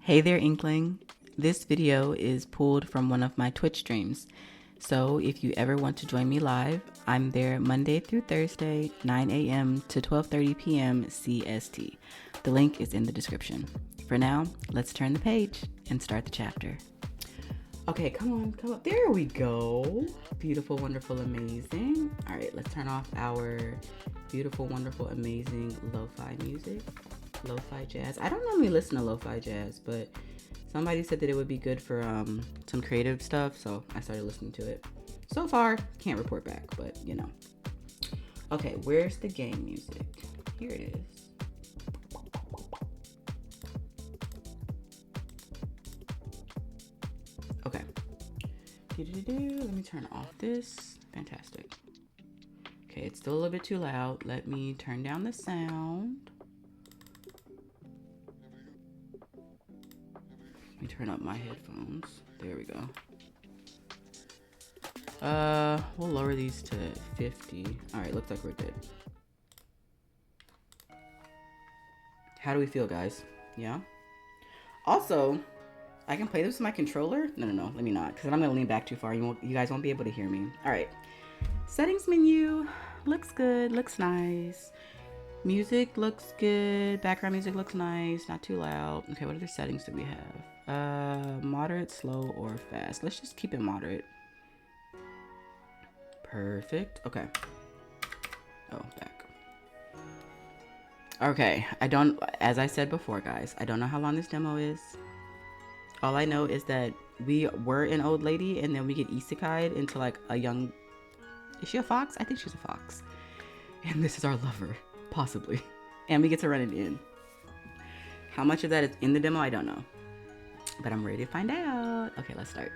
Hey there, Inkling. This video is pulled from one of my Twitch streams. So if you ever want to join me live, I'm there Monday through Thursday, 9 a.m. to 12:30 p.m. CST. The link is in the description. For now, let's turn the page and start the chapter. Okay, come on. There we go. Beautiful, wonderful, amazing. All right, let's turn off our beautiful, wonderful, amazing lo-fi music. Lo-fi jazz. I don't normally listen to lo-fi jazz, but somebody said that it would be good for some creative stuff, so I started listening to it. So far, can't report back, but you know. Okay, where's the game music? Here it is. Okay. Let me turn off this. Fantastic. Okay, it's still a little bit too loud. Let me turn down the sound. Let me turn up my headphones. There we go. We'll lower these to 50. All right, looks like we're good. How do we feel, guys? Yeah? Also, I can play this with my controller? No, let me not, because I'm gonna lean back too far. You guys won't be able to hear me. All right. Settings menu. Looks good, looks nice. Music looks good. Background music looks nice. Not too loud. Okay, what other settings do we have? Moderate, slow, or fast. Let's just keep it moderate. Perfect. Okay. Oh, back. Okay, as I said before, guys, I don't know how long this demo is. All I know is that we were an old lady and then we get isekai'd into like a young, is she a fox? I think she's a fox. And this is our lover, possibly. And we get to run it in. How much of that is in the demo, I don't know. But I'm ready to find out. Okay, let's start.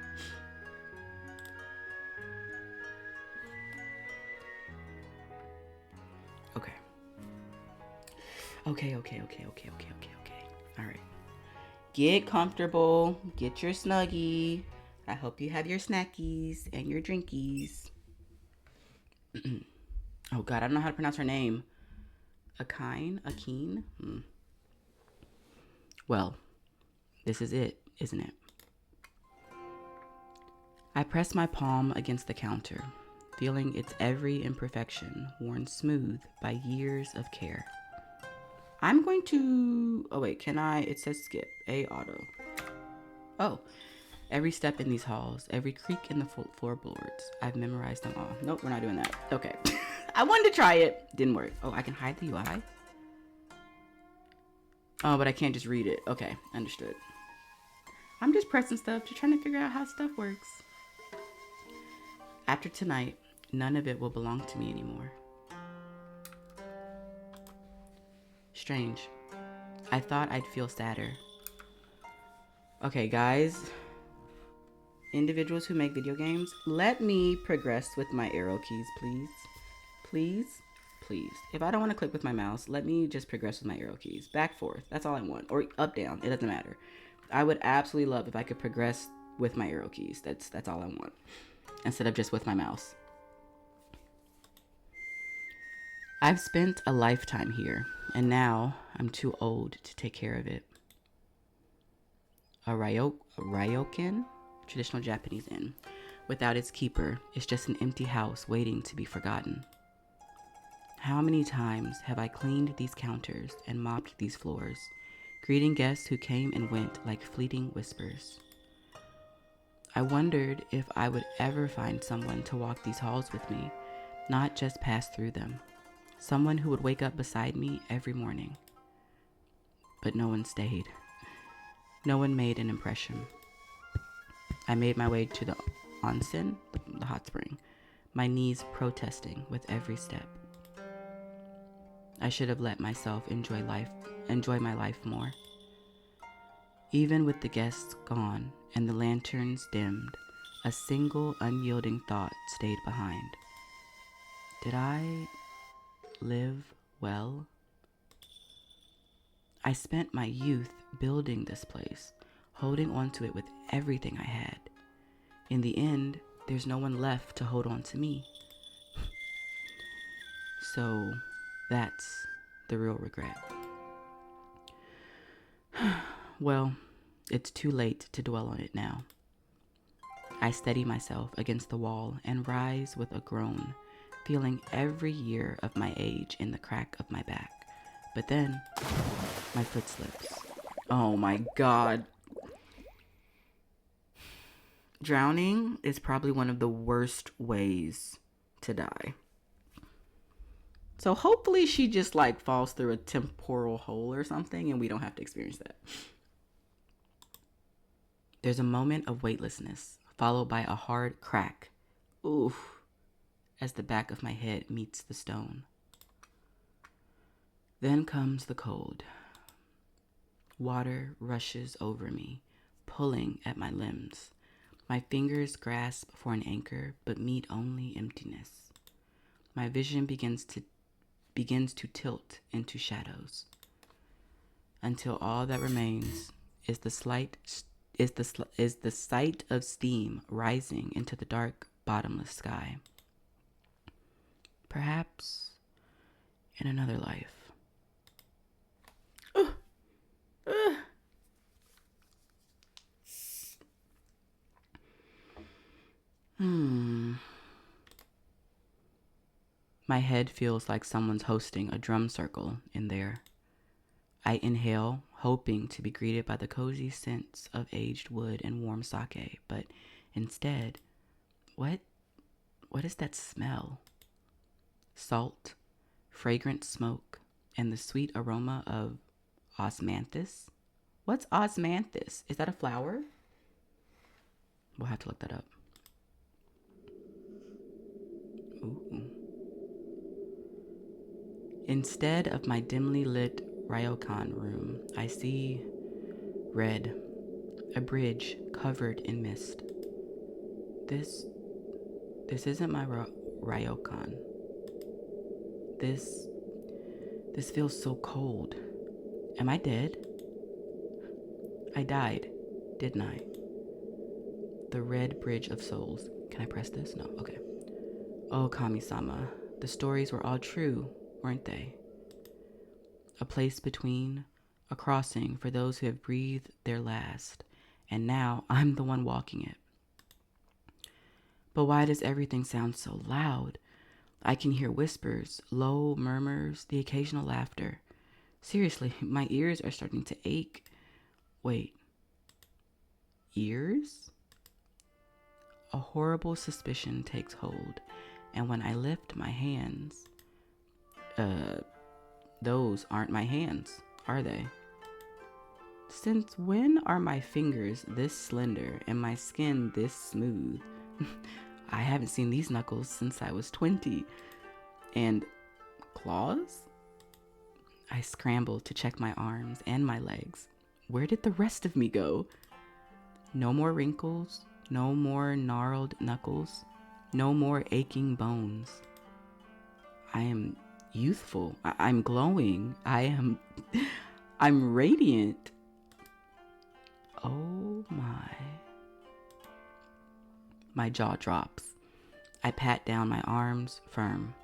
Okay. Okay. All right. Get comfortable. Get your snuggie. I hope you have your snackies and your drinkies. Oh God, I don't know how to pronounce her name. Akine? Well, this is it, isn't it? I press my palm against the counter, feeling its every imperfection worn smooth by years of care. I'm going to... Oh wait, can I... It says skip. A auto. Oh. Every step in these halls, every creak in the floorboards, I've memorized them all. Nope, we're not doing that. Okay. I wanted to try it. Didn't work. Oh, I can hide the UI? Oh, but I can't just read it. Okay, understood. I'm just pressing stuff, just trying to figure out how stuff works. After tonight, none of it will belong to me anymore. Strange. I thought I'd feel sadder. Okay, guys. Individuals who make video games, let me progress with my arrow keys, please. Please. If I don't want to click with my mouse, let me just progress with my arrow keys. Back, forth. That's all I want. Or up, down. It doesn't matter. I would absolutely love if I could progress with my arrow keys. That's all I want. Instead of just with my mouse. I've spent a lifetime here, and now I'm too old to take care of it. A ryokan? Traditional Japanese inn. Without its keeper, it's just an empty house waiting to be forgotten. How many times have I cleaned these counters and mopped these floors, greeting guests who came and went like fleeting whispers. I wondered if I would ever find someone to walk these halls with me, not just pass through them. Someone who would wake up beside me every morning. But no one stayed. No one made an impression. I made my way to the onsen, the hot spring, my knees protesting with every step. I should have let myself enjoy my life more. Even with the guests gone and the lanterns dimmed, a single unyielding thought stayed behind. Did I live well? I spent my youth building this place, holding on to it with everything I had. In the end, there's no one left to hold on to me. So that's the real regret. Well, It's too late to dwell on it now. I steady myself against the wall and rise with a groan, feeling every year of my age in the crack of my back. But then, my foot slips. Oh my God. Drowning is probably one of the worst ways to die. So hopefully she just like falls through a temporal hole or something and we don't have to experience that. There's a moment of weightlessness, followed by a hard crack. Oof, as the back of my head meets the stone. Then comes the cold. Water rushes over me, pulling at my limbs. My fingers grasp for an anchor, but meet only emptiness. My vision begins to tilt into shadows, until all that remains is the sight of steam rising into the dark, bottomless sky. Perhaps in another life. My head feels like someone's hosting a drum circle in there. I inhale, hoping to be greeted by the cozy scents of aged wood and warm sake, but instead, what is that smell? Salt, fragrant smoke, and the sweet aroma of osmanthus? What's osmanthus? Is that a flower? We'll have to look that up. Ooh. Instead of my dimly lit ryokan room, I see red, a bridge covered in mist. This isn't my ryokan. This feels so cold. Am I dead? I died, didn't I? The red bridge of souls. Can I press this? No, okay. Oh, Kami-sama, the stories were all true, weren't they? A place between, a crossing for those who have breathed their last, and now I'm the one walking it. But why does everything sound so loud? I can hear whispers, low murmurs, the occasional laughter. Seriously, my ears are starting to ache. Wait. Ears? A horrible suspicion takes hold, and when I lift my hands, those aren't my hands, are they? Since when are my fingers this slender and my skin this smooth? I haven't seen these knuckles since I was 20. And claws? I scramble to check my arms and my legs. Where did the rest of me go? No more wrinkles, no more gnarled knuckles, no more aching bones. I am youthful. I'm glowing. I'm radiant. Oh my. My jaw drops. I pat down my arms, firm.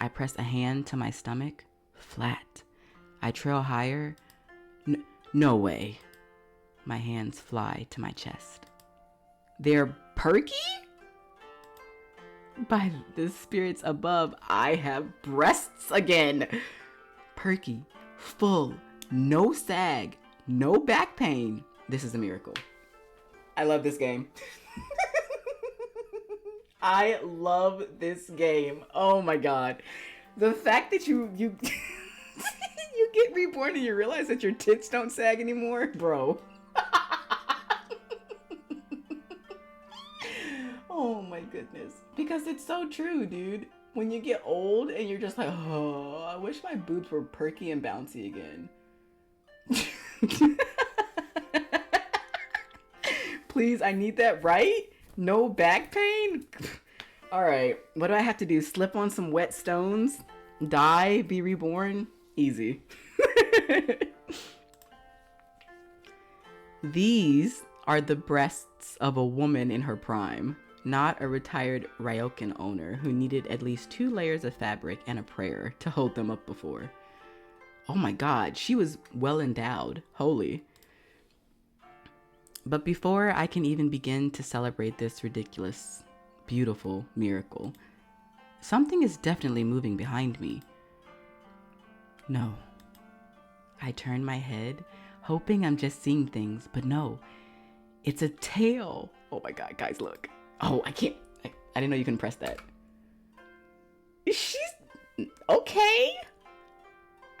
I press a hand to my stomach, flat. I trail higher. No way. My hands fly to my chest. They're perky? By the spirits above, I have breasts again. Perky, full, no sag, no back pain. This is a miracle. I love this game. I love this game. Oh my god. The fact that you you get reborn and you realize that your tits don't sag anymore, bro. Oh my goodness. Because it's so true, dude. When you get old and you're just like, oh, I wish my boobs were perky and bouncy again. Please, I need that, right? No back pain? All right, what do I have to do? Slip on some wet stones? Die? Be reborn? Easy. These are the breasts of a woman in her prime, not a retired ryokan owner who needed at least 2 layers of fabric and a prayer to hold them up before. Oh my god, she was well endowed. Holy. But before I can even begin to celebrate this ridiculous, beautiful miracle, something is definitely moving behind me. No. I turn my head, hoping I'm just seeing things, but no. It's a tail. Oh my god, guys, look. Oh, I can't. I didn't know you can press that. She's okay.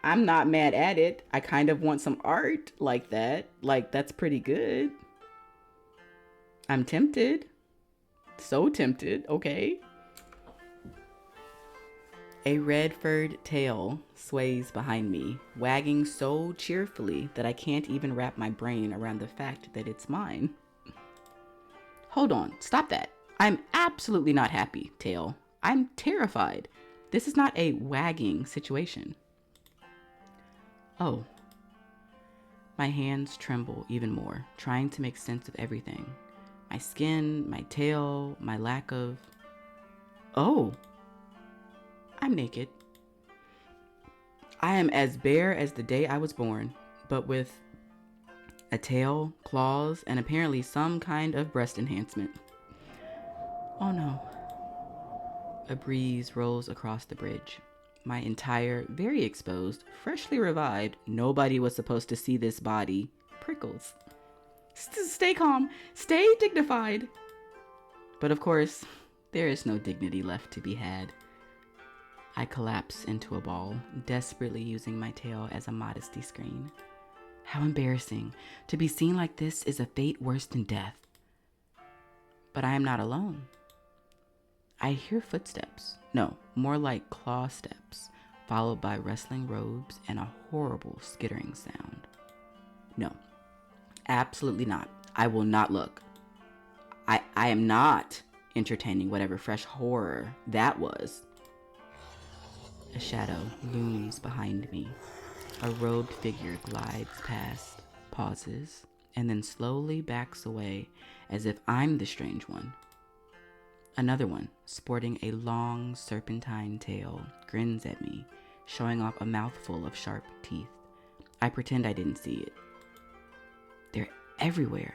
I'm not mad at it. I kind of want some art like that. Like, that's pretty good. I'm tempted. So tempted. Okay. A red furred tail sways behind me, wagging so cheerfully that I can't even wrap my brain around the fact that it's mine. Hold on, stop that. I'm absolutely not happy, tail. I'm terrified. This is not a wagging situation. Oh. My hands tremble even more, trying to make sense of everything. My skin, my tail, my lack of... Oh. I'm naked. I am as bare as the day I was born, but with a tail, claws, and apparently some kind of breast enhancement. Oh no. A breeze rolls across the bridge. My entire, very exposed, freshly revived, nobody was supposed to see this body, prickles. Stay calm. Stay dignified. But of course, there is no dignity left to be had. I collapse into a ball, desperately using my tail as a modesty screen. How embarrassing. To be seen like this is a fate worse than death. But I am not alone. I hear footsteps. No, more like claw steps, followed by rustling robes and a horrible skittering sound. No, absolutely not. I will not look. I am not entertaining whatever fresh horror that was. A shadow looms behind me. A robed figure glides past, pauses, and then slowly backs away as if I'm the strange one. Another one, sporting a long serpentine tail, grins at me, showing off a mouthful of sharp teeth. I pretend I didn't see it. They're everywhere.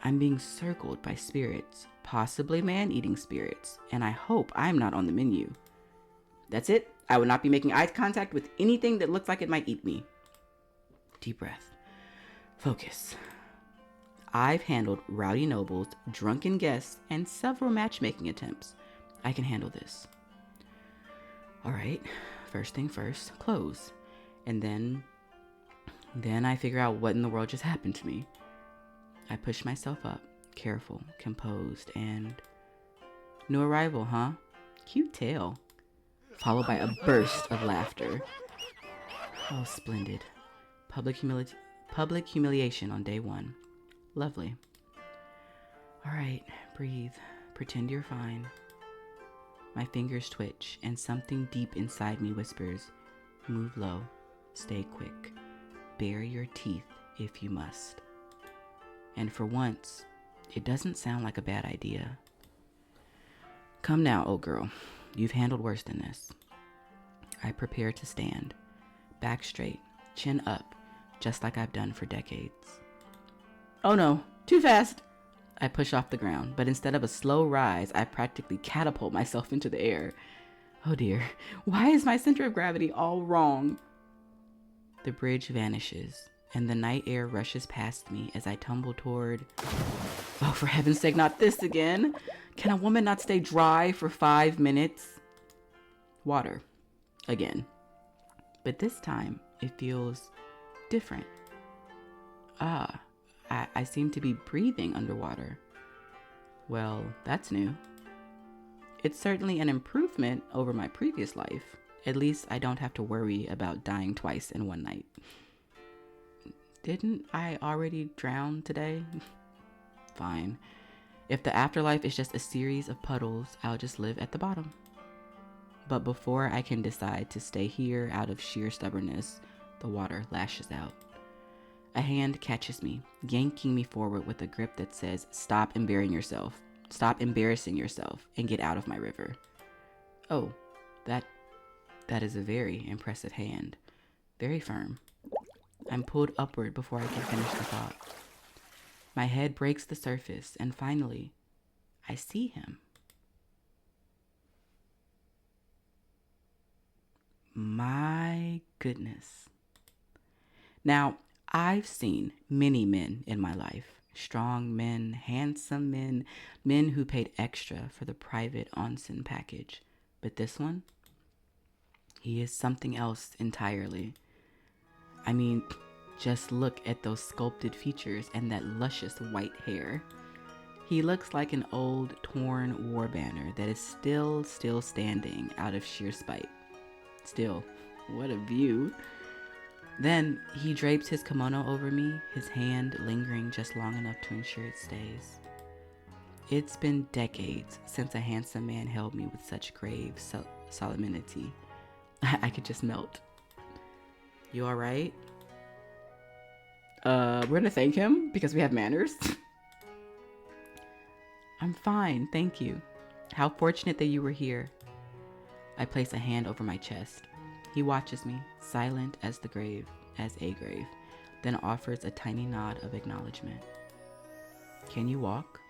I'm being circled by spirits, possibly man-eating spirits, and I hope I'm not on the menu. That's it. I will not be making eye contact with anything that looks like it might eat me. Deep breath. Focus. I've handled rowdy nobles, drunken guests, and several matchmaking attempts. I can handle this. All right, first thing first, close. And then I figure out what in the world just happened to me. I push myself up, careful, composed, and... New arrival, huh? Cute tail. Followed by a burst of laughter. Oh, splendid. Public humiliation on day one. Lovely. All right, breathe. Pretend you're fine. My fingers twitch, and something deep inside me whispers, move low, stay quick, bare your teeth if you must. And for once, it doesn't sound like a bad idea. Come now, old girl. You've handled worse than this. I prepare to stand, back straight, chin up, just like I've done for decades. Oh no, too fast! I push off the ground, but instead of a slow rise, I practically catapult myself into the air. Oh dear, why is my center of gravity all wrong? The bridge vanishes, and the night air rushes past me as I tumble toward... Oh, for heaven's sake, not this again! Can a woman not stay dry for 5 minutes? Water. Again. But this time, it feels different. I seem to be breathing underwater. Well, that's new. It's certainly an improvement over my previous life. At least I don't have to worry about dying twice in one night. Didn't I already drown today? Fine. If the afterlife is just a series of puddles, I'll just live at the bottom. But before I can decide to stay here out of sheer stubbornness, the water lashes out. A hand catches me, yanking me forward with a grip that says, stop embarrassing yourself. Stop embarrassing yourself and get out of my river. Oh, that is a very impressive hand. Very firm. I'm pulled upward before I can finish the thought. My head breaks the surface, and finally, I see him. My goodness. Now, I've seen many men in my life. Strong men, handsome men, men who paid extra for the private onsen package. But this one, he is something else entirely. I mean, just look at those sculpted features and that luscious white hair. He looks like an old, torn war banner that is still standing out of sheer spite. Still, what a view. Then he drapes his kimono over me, his hand lingering just long enough to ensure it stays. It's been decades since a handsome man held me with such grave solemnity. I could just melt. You all right? We're gonna thank him because we have manners. I'm fine, thank you. How fortunate that you were here. I place a hand over my chest. He watches me, silent as a grave, then offers a tiny nod of acknowledgement. Can you walk?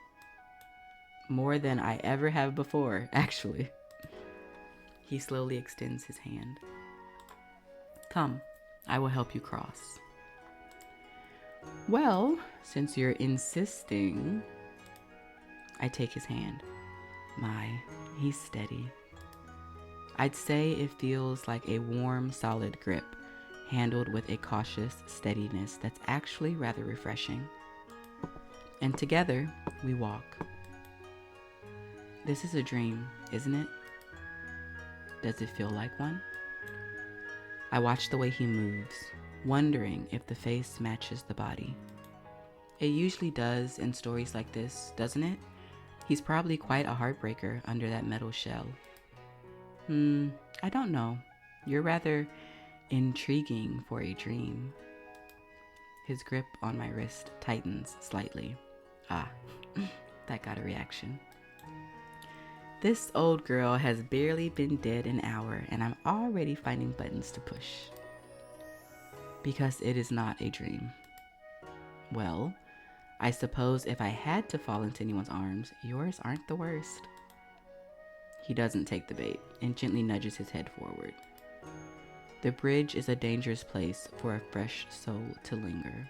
More than I ever have before, actually. He slowly extends his hand. Come, I will help you cross. Well, since you're insisting, I take his hand. My, he's steady. I'd say it feels like a warm, solid grip, handled with a cautious steadiness that's actually rather refreshing. And together, we walk. This is a dream, isn't it? Does it feel like one? I watch the way he moves, wondering if the face matches the body. It usually does in stories like this, doesn't it? He's probably quite a heartbreaker under that metal shell. I don't know. You're rather intriguing for a dream. His grip on my wrist tightens slightly. Ah, that got a reaction. This old girl has barely been dead an hour, and I'm already finding buttons to push. Because it is not a dream. Well, I suppose if I had to fall into anyone's arms, yours aren't the worst. He doesn't take the bait and gently nudges his head forward. The bridge is a dangerous place for a fresh soul to linger.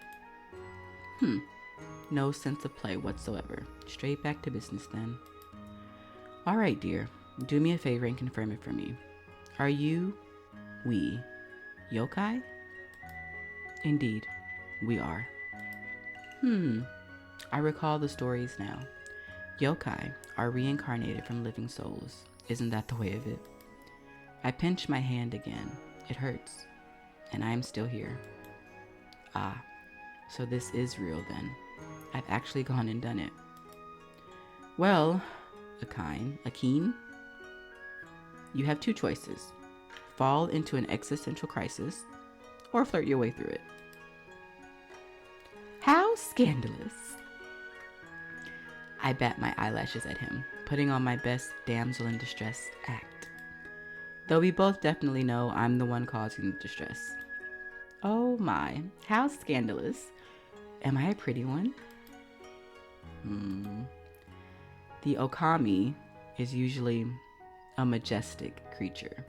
No sense of play whatsoever. Straight back to business then. All right, dear. Do me a favor and confirm it for me. Are you, we, yokai? Indeed, we are. I recall the stories now. Yokai are reincarnated from living souls. Isn't that the way of it? I pinch my hand again. It hurts. And I am still here. Ah, so this is real then. I've actually gone and done it. Well, Akine, you have two choices. Fall into an existential crisis or flirt your way through it. How scandalous. I bat my eyelashes at him, putting on my best damsel in distress act. Though we both definitely know I'm the one causing the distress. Oh my, how scandalous. Am I a pretty one? The Okami is usually a majestic creature.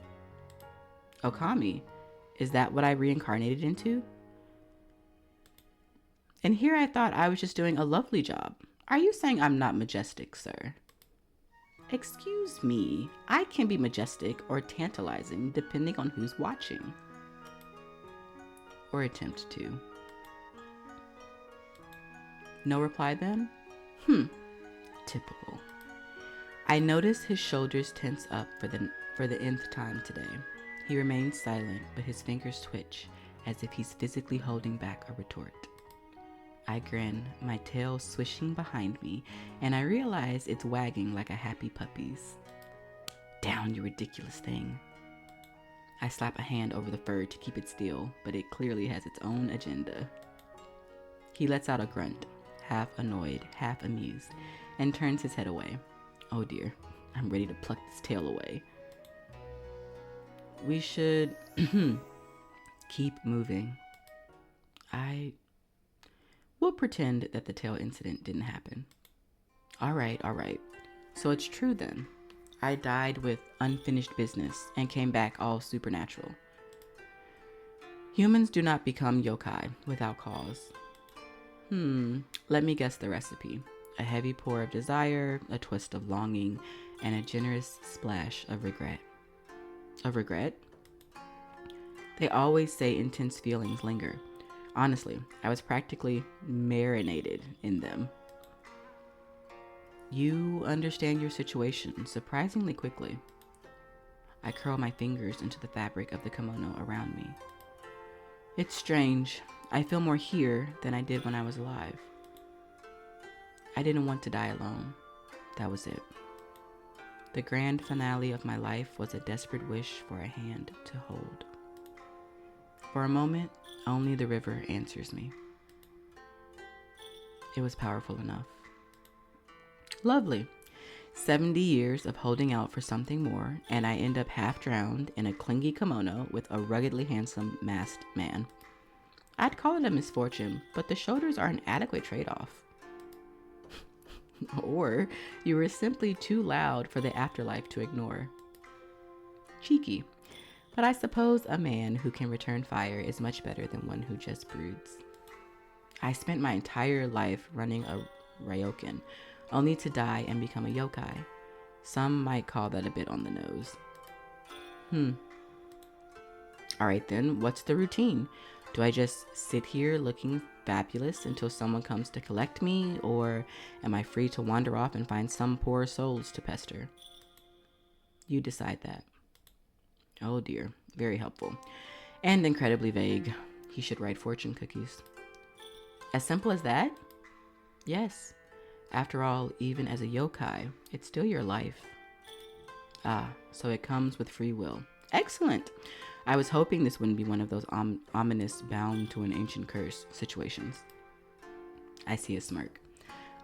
Okami, is that what I reincarnated into? And here I thought I was just doing a lovely job. Are you saying I'm not majestic, sir? Excuse me, I can be majestic or tantalizing depending on who's watching. Or attempt to. No reply then? Typical. I notice his shoulders tense up for the nth time today. He remains silent, but his fingers twitch as if he's physically holding back a retort. I grin, my tail swishing behind me, and I realize it's wagging like a happy puppy's. Down, you ridiculous thing. I slap a hand over the fur to keep it still, but it clearly has its own agenda. He lets out a grunt, half annoyed, half amused, and turns his head away. Oh dear, I'm ready to pluck this tail away. We should keep moving. We'll We'll pretend that the tail incident didn't happen. All right. So it's true then. I died with unfinished business and came back all supernatural. Humans do not become yokai without cause. Let me guess the recipe. A heavy pour of desire, a twist of longing, and a generous splash of regret. Of regret? They always say intense feelings linger. Honestly, I was practically marinated in them. You understand your situation surprisingly quickly. I curl my fingers into the fabric of the kimono around me. It's strange. I feel more here than I did when I was alive. I didn't want to die alone. That was it. The grand finale of my life was a desperate wish for a hand to hold. For a moment, only the river answers me. It was powerful enough. Lovely. 70 years of holding out for something more, and I end up half drowned in a clingy kimono with a ruggedly handsome masked man. I'd call it a misfortune, but the shoulders are an adequate trade-off. Or you were simply too loud for the afterlife to ignore. Cheeky, but I suppose a man who can return fire is much better than one who just broods. I spent my entire life running a ryokan, only to die and become a yokai. Some might call that a bit on the nose. Alright then, what's the routine? Do I just sit here looking fabulous until someone comes to collect me, or am I free to wander off and find some poor souls to pester? You decide that. Oh dear, very helpful. And incredibly vague. He should write fortune cookies. As simple as that? Yes. After all, even as a yokai, it's still your life. Ah, so it comes with free will. Excellent! I was hoping this wouldn't be one of those ominous bound to an ancient curse situations. I see a smirk.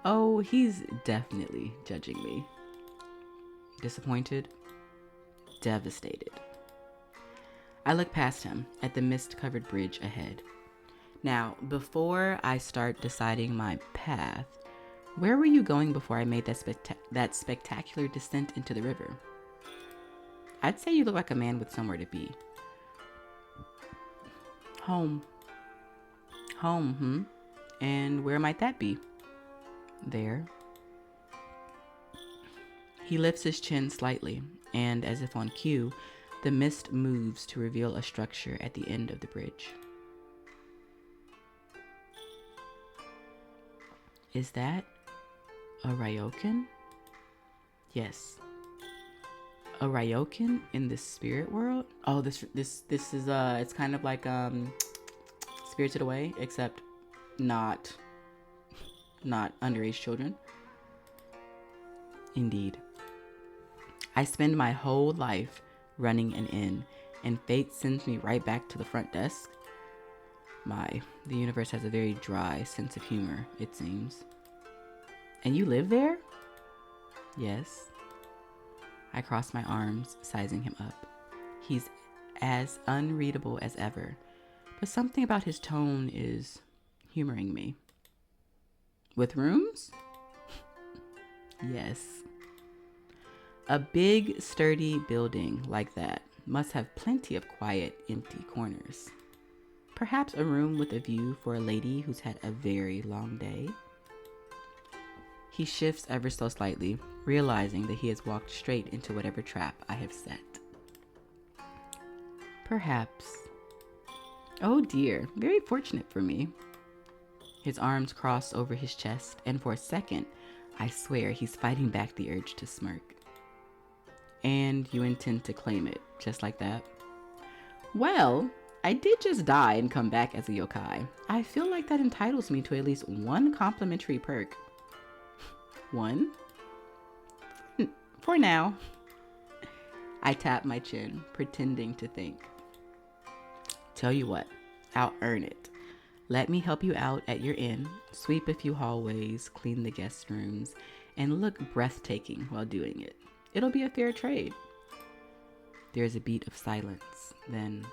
Oh, he's definitely judging me. Disappointed? Devastated. I look past him at the mist-covered bridge ahead. Now, before I start deciding my path, where were you going before I made that spectacular descent into the river? I'd say you look like a man with somewhere to be. Home. Home, And where might that be? There. He lifts his chin slightly, and as if on cue, the mist moves to reveal a structure at the end of the bridge. Is that a ryokan? Yes. A ryokan in the spirit world? Oh, this is it's kind of like Spirited Away, except not underage children. Indeed. I spend my whole life running an inn, and fate sends me right back to the front desk. The universe has a very dry sense of humor, it seems. And you live there? Yes. I cross my arms, sizing him up. He's as unreadable as ever, but something about his tone is humoring me. With rooms? Yes. A big, sturdy building like that must have plenty of quiet, empty corners. Perhaps a room with a view for a lady who's had a very long day. He shifts ever so slightly, realizing that he has walked straight into whatever trap I have set. Perhaps. Oh dear, very fortunate for me. His arms cross over his chest, and for a second, I swear he's fighting back the urge to smirk. And you intend to claim it, just like that? Well, I did just die and come back as a yokai. I feel like that entitles me to at least one complimentary perk. One? For now. I tap my chin, pretending to think. Tell you what, I'll earn it. Let me help you out at your inn, sweep a few hallways, clean the guest rooms, and look breathtaking while doing it. It'll be a fair trade. There's a beat of silence. Then,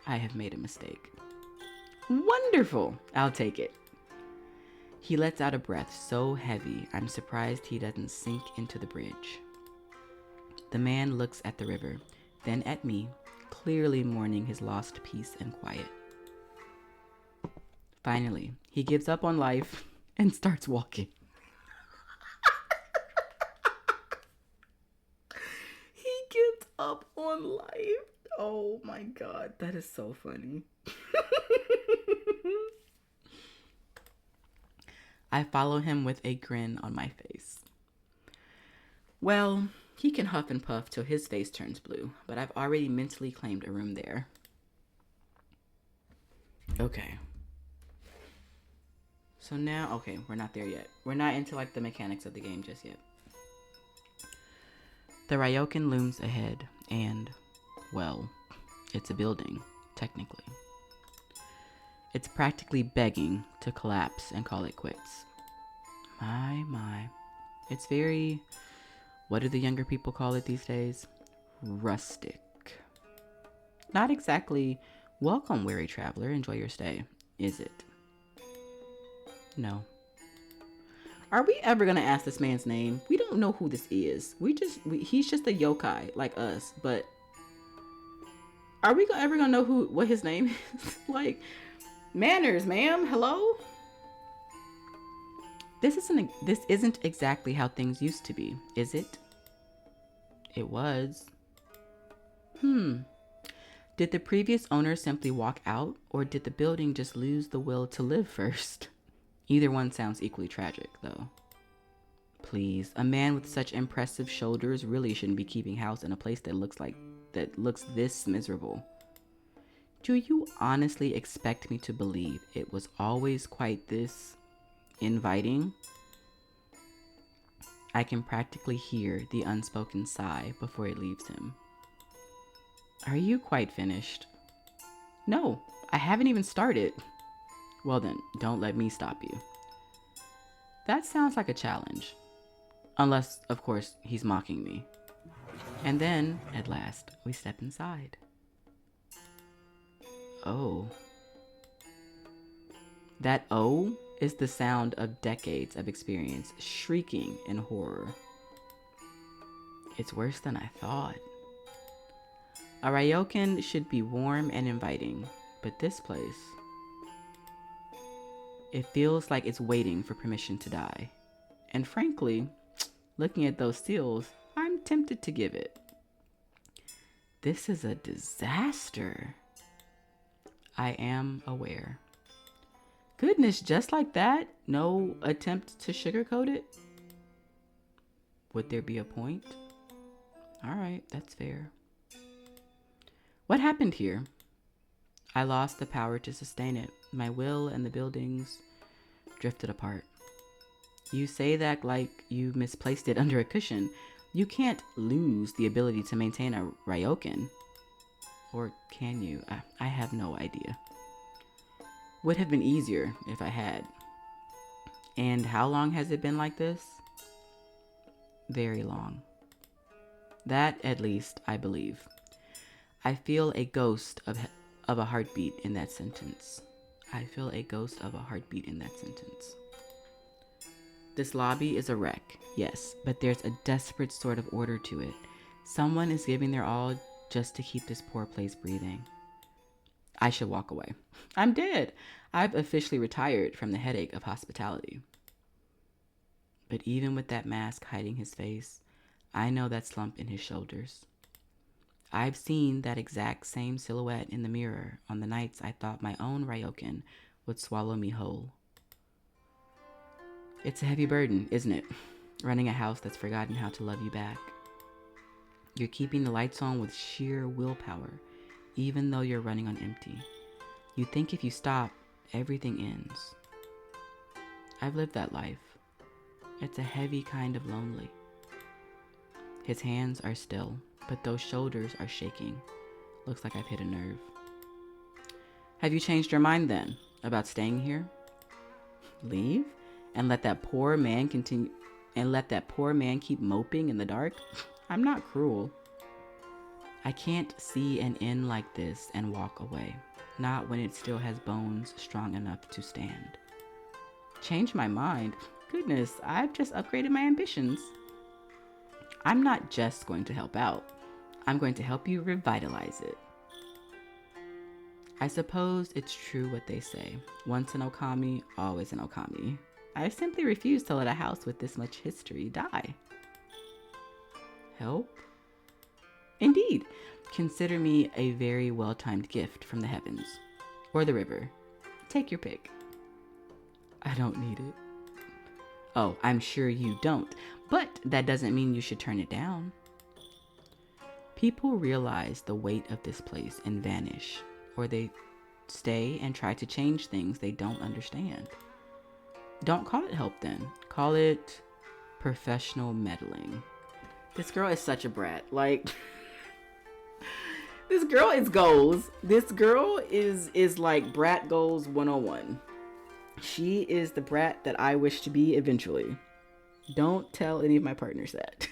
I have made a mistake. Wonderful! I'll take it. He lets out a breath so heavy, I'm surprised he doesn't sink into the bridge. The man looks at the river, then at me, clearly mourning his lost peace and quiet. Finally, he gives up on life and starts walking. He gives up on life. Oh my God, that is so funny. I follow him with a grin on my face. Well, he can huff and puff till his face turns blue, but I've already mentally claimed a room there. Okay. So now, okay, we're not there yet. We're not into like the mechanics of the game just yet. The Ryokan looms ahead, and, well, it's a building, technically. It's practically begging to collapse and call it quits. My. It's very, what do the younger people call it these days? Rustic. Not exactly, welcome, weary traveler, enjoy your stay, is it? No. Are we ever gonna ask this man's name? We don't know who this is. He's just a yokai like us, but are we ever gonna know what his name is? Like, manners, ma'am. Hello? This isn't exactly how things used to be, is it? It was. Did the previous owner simply walk out, or did the building just lose the will to live first? Either one sounds equally tragic, though. Please, a man with such impressive shoulders really shouldn't be keeping house in a place that looks this miserable. Do you honestly expect me to believe it was always quite this inviting? I can practically hear the unspoken sigh before it leaves him. Are you quite finished? No, I haven't even started. Well then, don't let me stop you. That sounds like a challenge. Unless, of course, he's mocking me. And then, at last, we step inside. Oh. That oh is the sound of decades of experience shrieking in horror. It's worse than I thought. A Ryokan should be warm and inviting, but this place, it feels like it's waiting for permission to die. And frankly, looking at those seals, I'm tempted to give it. This is a disaster. I am aware. Goodness, just like that? No attempt to sugarcoat it? Would there be a point? All right, that's fair. What happened here? I lost the power to sustain it. My will and the buildings drifted apart. You say that like you misplaced it under a cushion. You can't lose the ability to maintain a Ryokan. Or can you? I have no idea. Would have been easier if I had. And how long has it been like this? Very long. That, at least, I believe. I feel a ghost of a heartbeat in that sentence. I feel a ghost of a heartbeat in that sentence. This lobby is a wreck, yes, but there's a desperate sort of order to it. Someone is giving their all just to keep this poor place breathing. I should walk away. I'm dead. I've officially retired from the headache of hospitality. But even with that mask hiding his face, I know that slump in his shoulders. I've seen that exact same silhouette in the mirror on the nights I thought my own Ryokan would swallow me whole. It's a heavy burden, isn't it? Running a house that's forgotten how to love you back. You're keeping the lights on with sheer willpower, even though you're running on empty. You think if you stop, everything ends. I've lived that life. It's a heavy kind of lonely. His hands are still, but those shoulders are shaking. Looks like I've hit a nerve. Have you changed your mind then about staying here? Leave? And let that poor man continue and let that poor man keep moping in the dark? I'm not cruel. I can't see an inn like this and walk away. Not when it still has bones strong enough to stand. Change my mind? Goodness, I've just upgraded my ambitions. I'm not just going to help out. I'm going to help you revitalize it. I suppose it's true what they say. Once an Okami, always an Okami. I simply refuse to let a house with this much history die. Help? Indeed. Consider me a very well-timed gift from the heavens. Or the river. Take your pick. I don't need it. Oh, I'm sure you don't. But that doesn't mean you should turn it down. People realize the weight of this place and vanish. Or they stay and try to change things they don't understand. Don't call it help then. Call it professional meddling. This girl is such a brat. Like, this girl is goals. This girl is like brat goals 101. She is the brat that I wish to be eventually. Don't tell any of my partners that.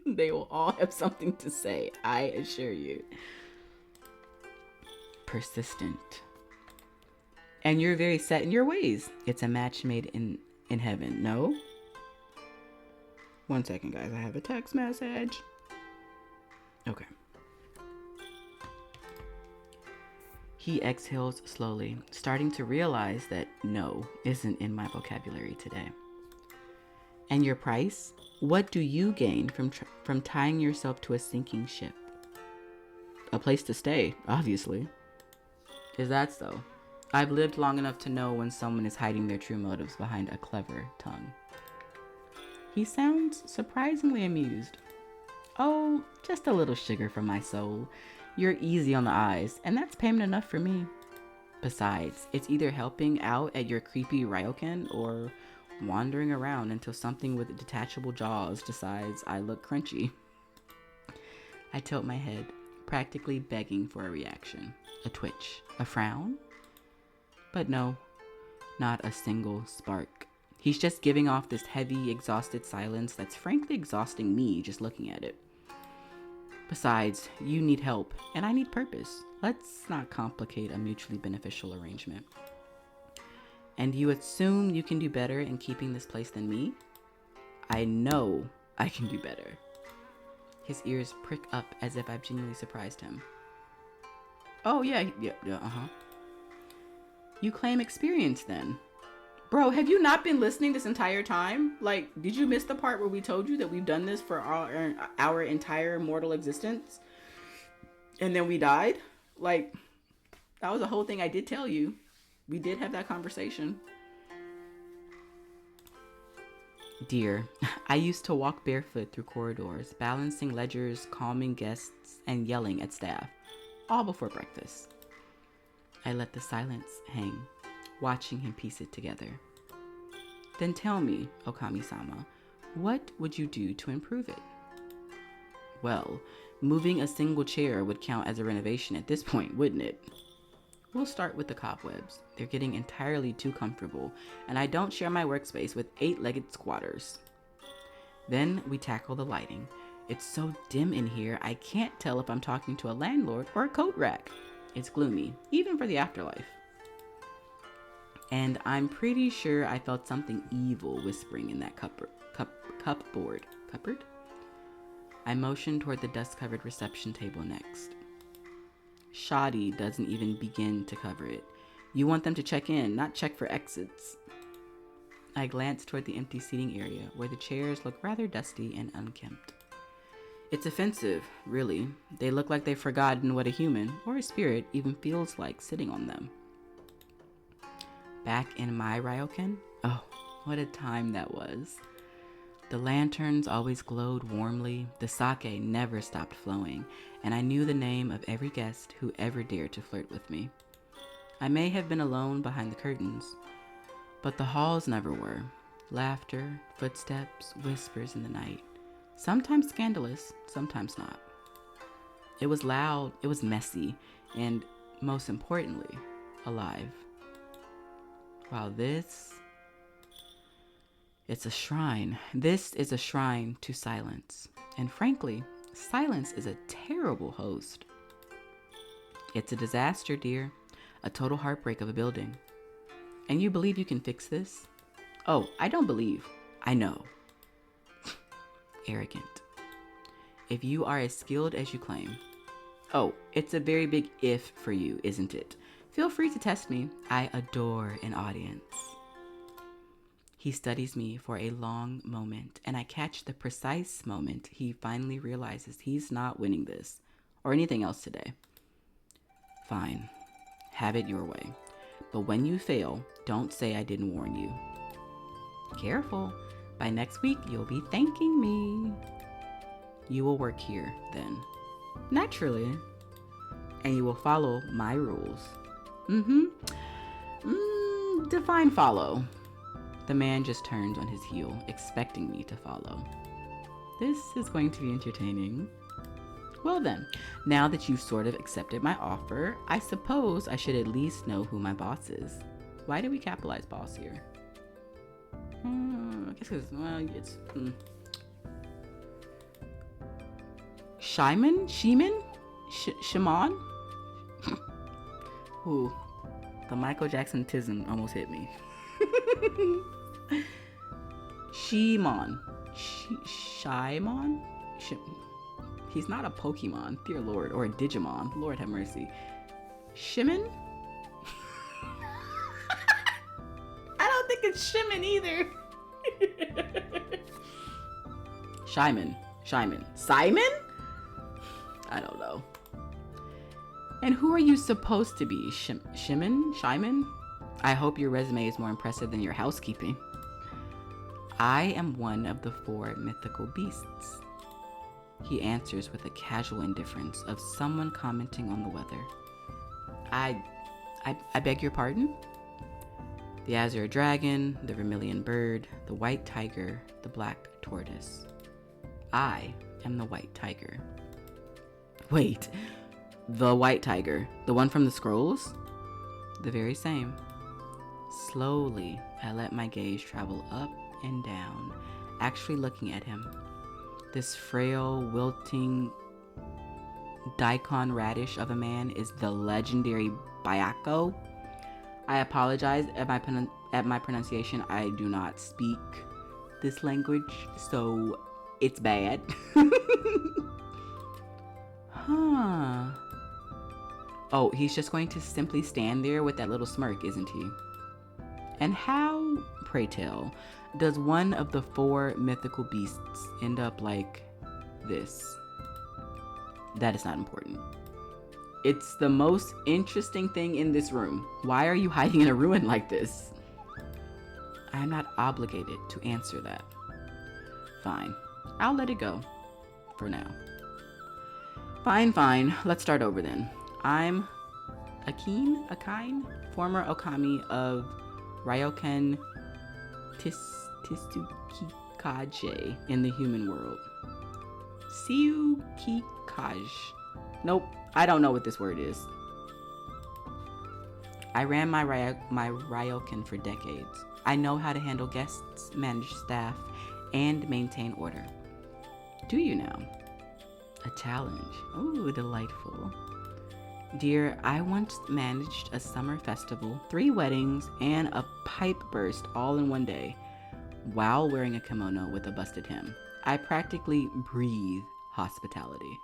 They will all have something to say, I assure you. Persistent. And you're very set in your ways. It's a match made in heaven. No? 1 second, guys. I have a text message. Okay. He exhales slowly, starting to realize that no isn't in my vocabulary today. And your price? What do you gain from tying yourself to a sinking ship? A place to stay, obviously. Is that so? I've lived long enough to know when someone is hiding their true motives behind a clever tongue. He sounds surprisingly amused. Oh, just a little sugar from my soul. You're easy on the eyes, and that's payment enough for me. Besides, it's either helping out at your creepy ryokan or wandering around until something with detachable jaws decides I look crunchy. I tilt my head, practically begging for a reaction. A twitch, a frown? But no, not a single spark. He's just giving off this heavy, exhausted silence that's frankly exhausting me just looking at it. Besides, you need help, and I need purpose. Let's not complicate a mutually beneficial arrangement. And you assume you can do better in keeping this place than me? I know I can do better. His ears prick up as if I've genuinely surprised him. Oh, yeah, uh-huh. You claim experience then. Bro, have you not been listening this entire time? Like, did you miss the part where we told you that we've done this for our entire mortal existence? And then we died? Like, that was the whole thing I did tell you. We did have that conversation. Dear, I used to walk barefoot through corridors, balancing ledgers, calming guests, and yelling at staff, all before breakfast. I let the silence hang, watching him piece it together. Then tell me, Okami-sama, what would you do to improve it? Well, moving a single chair would count as a renovation at this point, wouldn't it? We'll start with the cobwebs. They're getting entirely too comfortable, and I don't share my workspace with 8-legged squatters. Then we tackle the lighting. It's so dim in here, I can't tell if I'm talking to a landlord or a coat rack. It's gloomy, even for the afterlife. And I'm pretty sure I felt something evil whispering in that cupboard. Cupboard? I motioned toward the dust-covered reception table next. Shoddy doesn't even begin to cover it. You want them to check in, not check for exits. I glanced toward the empty seating area, where the chairs look rather dusty and unkempt. It's offensive, really. They look like they've forgotten what a human, or a spirit, even feels like sitting on them. Back in my ryokan? Oh, what a time that was. The lanterns always glowed warmly, the sake never stopped flowing, and I knew the name of every guest who ever dared to flirt with me. I may have been alone behind the curtains, but the halls never were. Laughter, footsteps, whispers in the night. Sometimes scandalous, sometimes not. It was loud, it was messy, and most importantly, alive. While it's a shrine. This is a shrine to silence. And frankly, silence is a terrible host. It's a disaster, dear. A total heartbreak of a building. And you believe you can fix this? Oh, I don't believe. I know. Arrogant. If you are as skilled as you claim. Oh, it's a very big if for you, isn't it? Feel free to test me. I adore an audience. He studies me for a long moment, and I catch the precise moment he finally realizes he's not winning this, or anything else today. Fine. Have it your way. But when you fail, don't say I didn't warn you. Careful. By next week, you'll be thanking me. You will work here, then. Naturally. And you will follow my rules. Define follow. The man just turns on his heel, expecting me to follow. This is going to be entertaining. Well then, now that you've sort of accepted my offer, I suppose I should at least know who my boss is. Why do we capitalize boss here? I guess because, well, it's... Shimon? Shimon? Ooh, the Michael Jackson tism almost hit me. Shimon. Shimon? He's not a Pokemon, dear Lord, or a Digimon. Lord have mercy. Shimon? I don't think it's Shimon either. Shimon. Simon? I don't know. And who are you supposed to be? Shimon? I hope your resume is more impressive than your housekeeping. I am one of the 4 mythical beasts. He answers with a casual indifference of someone commenting on the weather. I beg your pardon? The azure dragon, the vermilion bird, the white tiger, the black tortoise. I am the white tiger. Wait, the white tiger, the one from the scrolls? The very same. Slowly, I let my gaze travel up and down, actually looking at him. This frail, wilting daikon radish of a man is the legendary Byako. I apologize at my pronunciation. I do not speak this language, so it's bad. Huh. Oh, he's just going to simply stand there with that little smirk, isn't he? And how, pray tell, does one of the 4 mythical beasts end up like this? That is not important. It's the most interesting thing in this room. Why are you hiding in a ruin like this? I am not obligated to answer that. Fine. I'll let it go. For now. Fine. Let's start over then. I'm Akine, former Okami of Ryokan Tsukikaje in the human world. Tsukikage. Nope, I don't know what this word is. I ran my Ryokan for decades. I know how to handle guests, manage staff, and maintain order. Do you now? A challenge. Ooh, delightful. Dear, I once managed a summer festival, 3 weddings, and a pipe burst all in one day, while wearing a kimono with a busted hem. I practically breathe hospitality.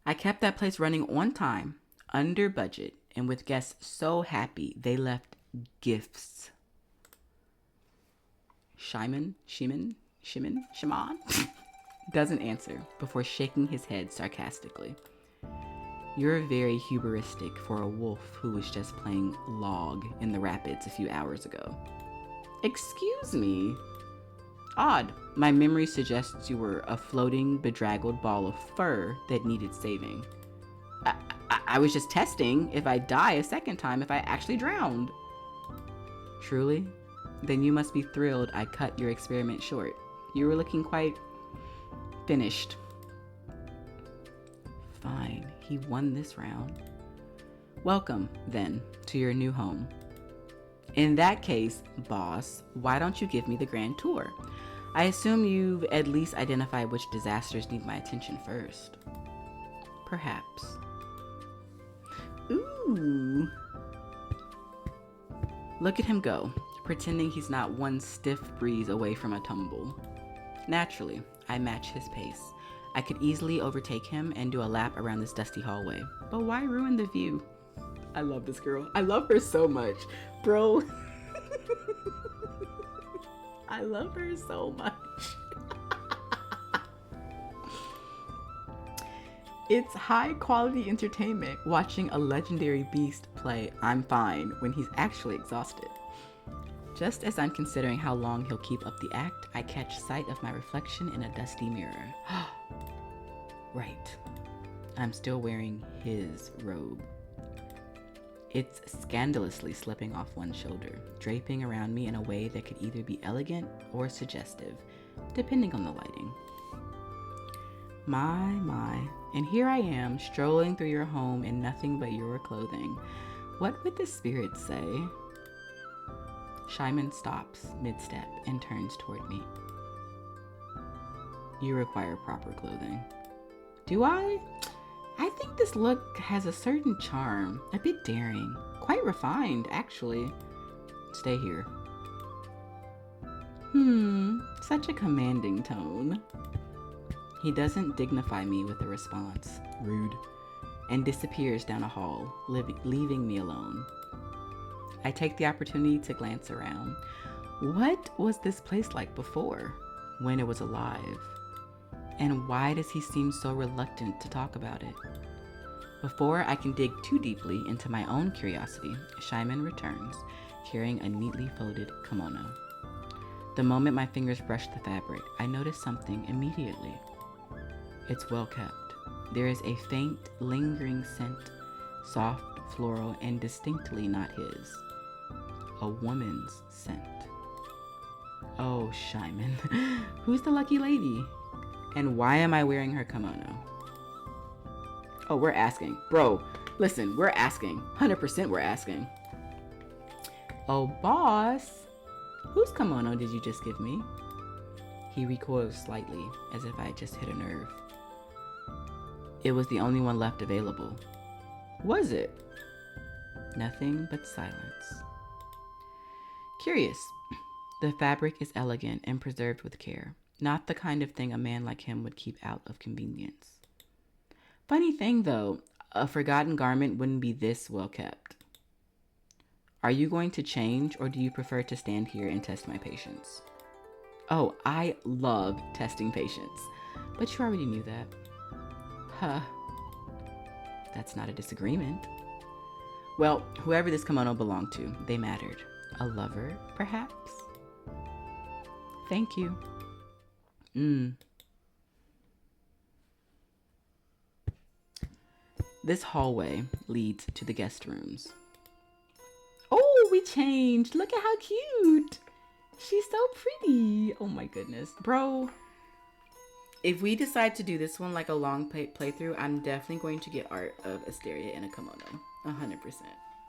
I kept that place running on time, under budget, and with guests so happy they left gifts. Shimon doesn't answer before shaking his head sarcastically. You're very hubristic for a wolf who was just playing log in the rapids a few hours ago. Excuse me. Odd. My memory suggests you were a floating, bedraggled ball of fur that needed saving. I was just testing if I die a second time if I actually drowned. Truly? Then you must be thrilled I cut your experiment short. You were looking quite finished. Fine, he won this round. Welcome, then, to your new home. In that case, boss, why don't you give me the grand tour? I assume you've at least identified which disasters need my attention first. Perhaps. Ooh. Look at him go, pretending he's not one stiff breeze away from a tumble. Naturally, I match his pace. I could easily overtake him and do a lap around this dusty hallway, but why ruin the view? I love this girl. I love her so much. Bro. I love her so much. It's high quality entertainment watching a legendary beast play I'm fine when he's actually exhausted. Just as I'm considering how long he'll keep up the act, I catch sight of my reflection in a dusty mirror. Right. I'm still wearing his robe. It's scandalously slipping off one shoulder, draping around me in a way that could either be elegant or suggestive, depending on the lighting. My, and here I am, strolling through your home in nothing but your clothing. What would the spirit say? Shimon stops mid-step and turns toward me. You require proper clothing. Do I? I think this look has a certain charm, a bit daring, quite refined, actually. Stay here. Such a commanding tone. He doesn't dignify me with a response, rude, and disappears down a hall, leaving me alone. I take the opportunity to glance around. What was this place like before, when it was alive? And why does he seem so reluctant to talk about it? Before I can dig too deeply into my own curiosity, Shimon returns, carrying a neatly folded kimono. The moment my fingers brush the fabric, I notice something immediately. It's well kept. There is a faint, lingering scent, soft, floral, and distinctly not his. A woman's scent. Oh, Shimon, who's the lucky lady? And why am I wearing her kimono? Oh, we're asking. Bro, listen, we're asking. 100% we're asking. Oh, boss, whose kimono did you just give me? He recoils slightly, as if I just hit a nerve. It was the only one left available. Was it? Nothing but silence. Curious. The fabric is elegant and preserved with care. Not the kind of thing a man like him would keep out of convenience. Funny thing though, a forgotten garment wouldn't be this well kept. Are you going to change, or do you prefer to stand here and test my patience? Oh, I love testing patience. But you already knew that. Huh. That's not a disagreement. Well, whoever this kimono belonged to, they mattered. A lover, perhaps? Thank you. This hallway leads to the guest rooms. Oh, we changed. Look at how cute. She's so pretty. Oh my goodness. Bro, if we decide to do this one like a long playthrough, I'm definitely going to get art of Asteria in a kimono. 100%.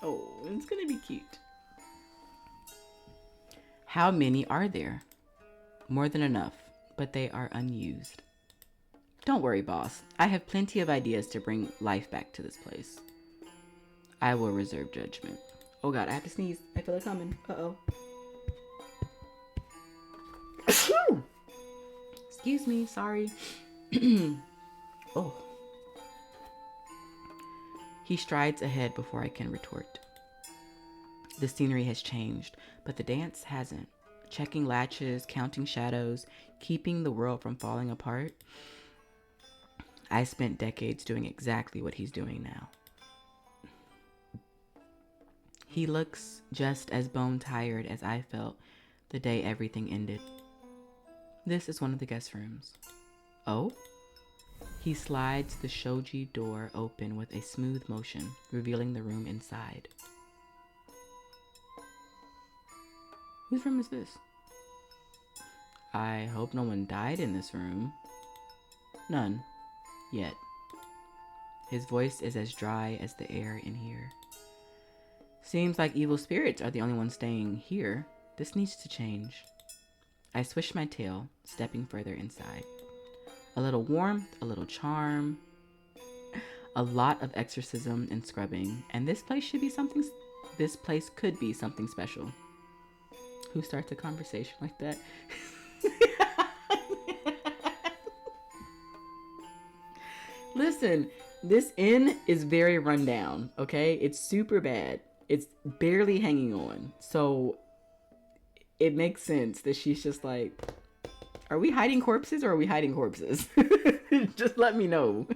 Oh, it's going to be cute. How many are there? More than enough, but they are unused. Don't worry, boss. I have plenty of ideas to bring life back to this place. I will reserve judgment. Oh god, I have to sneeze. I feel it coming. Uh-oh. Excuse me, sorry. Oh. He strides ahead before I can retort. The scenery has changed, but the dance hasn't. Checking latches, counting shadows, keeping the world from falling apart. I spent decades doing exactly what he's doing now. He looks just as bone-tired as I felt the day everything ended. This is one of the guest rooms. Oh? He slides the shoji door open with a smooth motion, revealing the room inside. Whose room is this? I hope no one died in this room. None. Yet. His voice is as dry as the air in here. Seems like evil spirits are the only ones staying here. This needs to change. I swish my tail, stepping further inside. A little warmth, a little charm, a lot of exorcism and scrubbing, and this place should be something This place could be something special. Who starts a conversation like that? Listen, this inn is very rundown, okay? It's super bad. It's barely hanging on. So it makes sense that she's just like, are we hiding corpses or are we hiding corpses? Just let me know.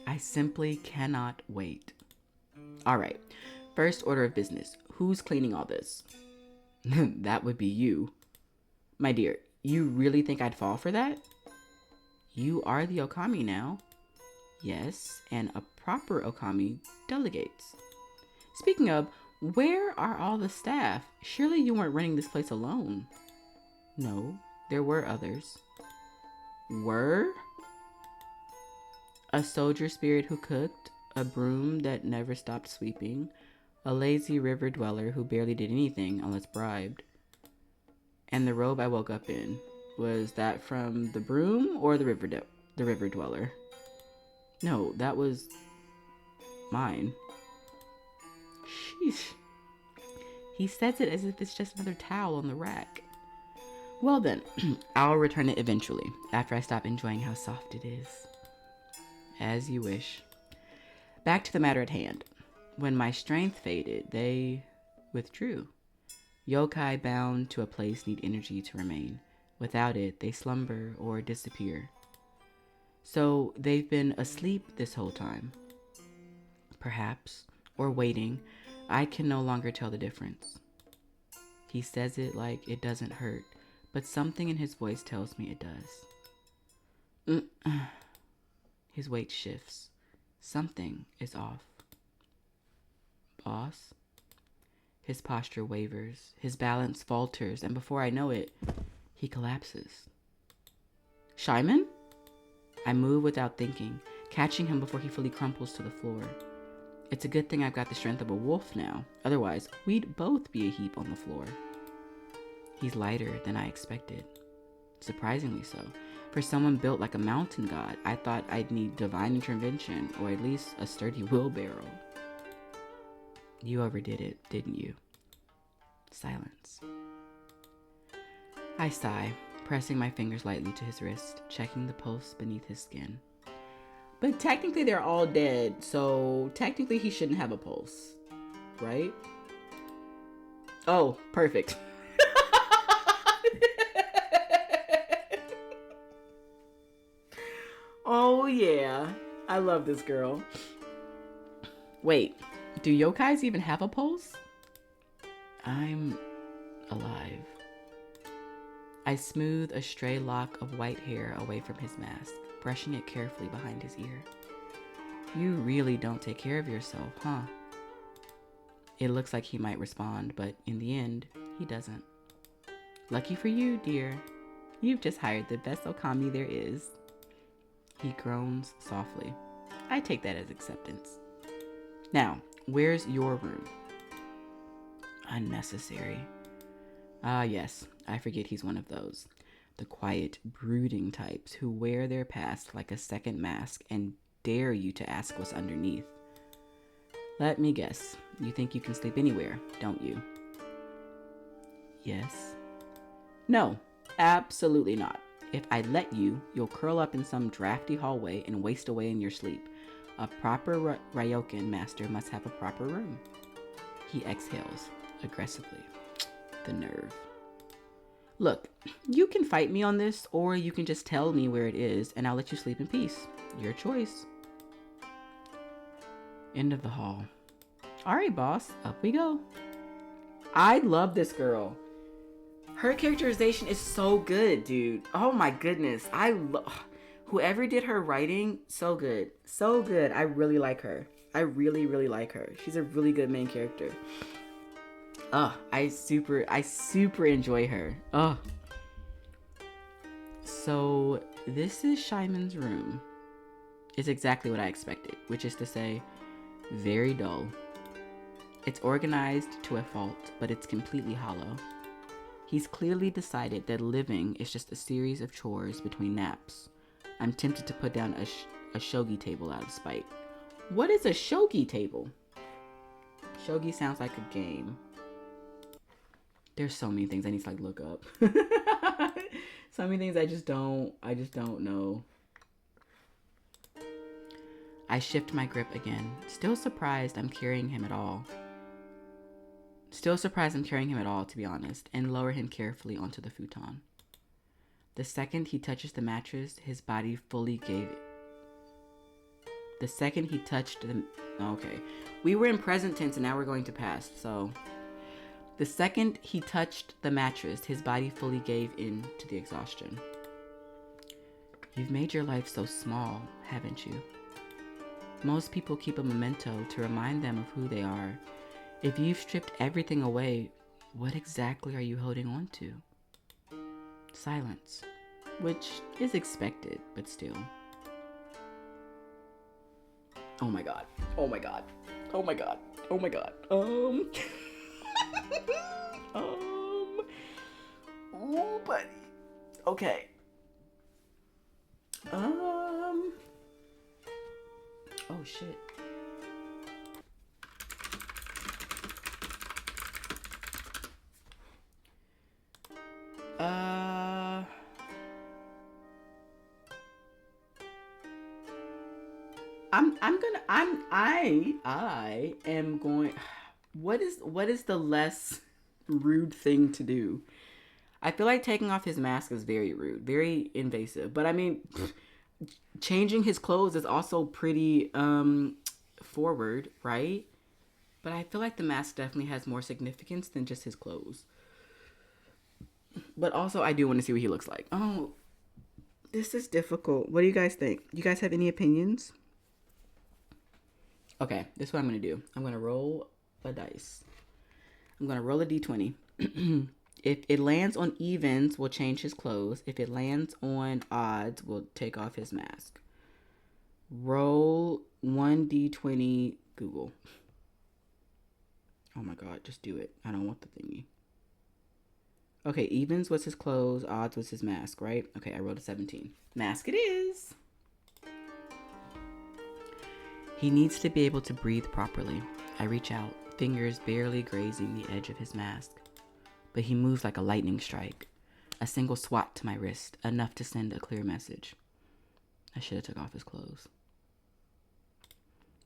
I simply cannot wait. All right. First order of business. Who's cleaning all this? That would be you. My dear, you really think I'd fall for that? You are the Okami now. Yes, and a proper Okami delegates. Speaking of, where are all the staff? Surely you weren't running this place alone. No, there were others. Were? A soldier spirit who cooked, a broom that never stopped sweeping, a lazy river dweller who barely did anything unless bribed. And the robe I woke up in, was that from the broom or the river dweller? No, that was mine. Sheesh. He says it as if it's just another towel on the rack. Well then, I'll return it eventually, after I stop enjoying how soft it is. As you wish. Back to the matter at hand. When my strength faded, they withdrew. Yokai bound to a place need energy to remain. Without it, they slumber or disappear. So they've been asleep this whole time. Perhaps, or waiting. I can no longer tell the difference. He says it like it doesn't hurt, but something in his voice tells me it does. His weight shifts. Something is off. Boss? His posture wavers. His balance falters, and before I know it, he collapses. Shimon? I move without thinking, catching him before he fully crumples to the floor. It's a good thing I've got the strength of a wolf now. Otherwise, we'd both be a heap on the floor. He's lighter than I expected. Surprisingly so. For someone built like a mountain god, I thought I'd need divine intervention, or at least a sturdy wheelbarrow. You overdid it, didn't you? Silence. I sigh, pressing my fingers lightly to his wrist, checking the pulse beneath his skin. But technically they're all dead, so technically he shouldn't have a pulse, right? Oh, perfect. Oh yeah, I love this girl. Wait, do yokais even have a pulse? I'm alive. I smooth a stray lock of white hair away from his mask, brushing it carefully behind his ear. You really don't take care of yourself, huh? It looks like he might respond, but in the end, he doesn't. Lucky for you, dear. You've just hired the best Okami there is. He groans softly. I take that as acceptance. Now, where's your room? Unnecessary. Ah, yes, I forget he's one of those. The quiet, brooding types who wear their past like a second mask and dare you to ask what's underneath. Let me guess. You think you can sleep anywhere, don't you? Yes. No, absolutely not. If I let you, you'll curl up in some drafty hallway and waste away in your sleep. A proper Ryokan master must have a proper room. He exhales aggressively. The nerve. Look, you can fight me on this, or you can just tell me where it is, and I'll let you sleep in peace. Your choice. End of the hall. All right, boss, up we go. I love this girl. Her characterization is so good, dude. Oh my goodness. Whoever did her writing, so good. So good. I really like her. I really, really like her. She's a really good main character. I super enjoy her. So this is Shimon's room. It's exactly what I expected, which is to say, very dull. It's organized to a fault, but it's completely hollow. He's clearly decided that living is just a series of chores between naps. I'm tempted to put down a shogi table out of spite. What is a shogi table? Shogi sounds like a game. There's so many things I need to like look up. So many things I just don't know. I shift my grip again, still surprised I'm carrying him at all. To be honest, and lower him carefully onto the futon. The second he touches the mattress, his body fully gave it. The second he touched the... Okay. We were in present tense and now we're going to past, so... The second he touched the mattress, his body fully gave in to the exhaustion. You've made your life so small, haven't you? Most people keep a memento to remind them of who they are. If you've stripped everything away, what exactly are you holding on to? Silence, which is expected, but still. Oh my god. Oh my god. Oh my god. Oh my god. Oh, buddy. Okay. Oh shit. I am going. What is the less rude thing to do? I feel like taking off his mask is very rude, very invasive. But I mean, changing his clothes is also pretty forward, right? But I feel like the mask definitely has more significance than just his clothes. But also, I do want to see what he looks like. Oh, this is difficult. What do you guys think? You guys have any opinions? Okay, this is what I'm going to do. I'm going to roll a dice. I'm going to roll a d20. If it lands on evens, we'll change his clothes. If it lands on odds, we'll take off his mask. Roll 1d20 Google. Oh my god, just do it. I don't want the thingy. Okay, evens was his clothes, odds was his mask, right? Okay, I rolled a 17. Mask it is. He needs to be able to breathe properly. I reach out, fingers barely grazing the edge of his mask. But he moves like a lightning strike. A single swat to my wrist, enough to send a clear message. I should have took off his clothes.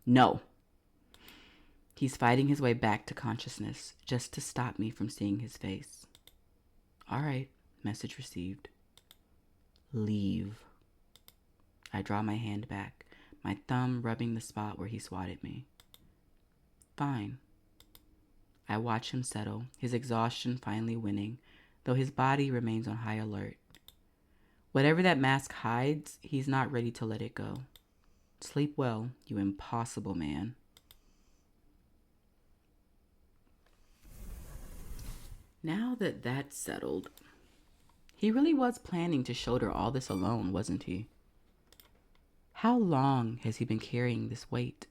No. He's fighting his way back to consciousness, just to stop me from seeing his face. All right, message received. Leave. I draw my hand back, my thumb rubbing the spot where he swatted me. Fine. I watch him settle, his exhaustion finally winning, though his body remains on high alert. Whatever that mask hides, he's not ready to let it go. Sleep well, you impossible man. Now that that's settled, he really was planning to shoulder all this alone, wasn't he? How long has he been carrying this weight?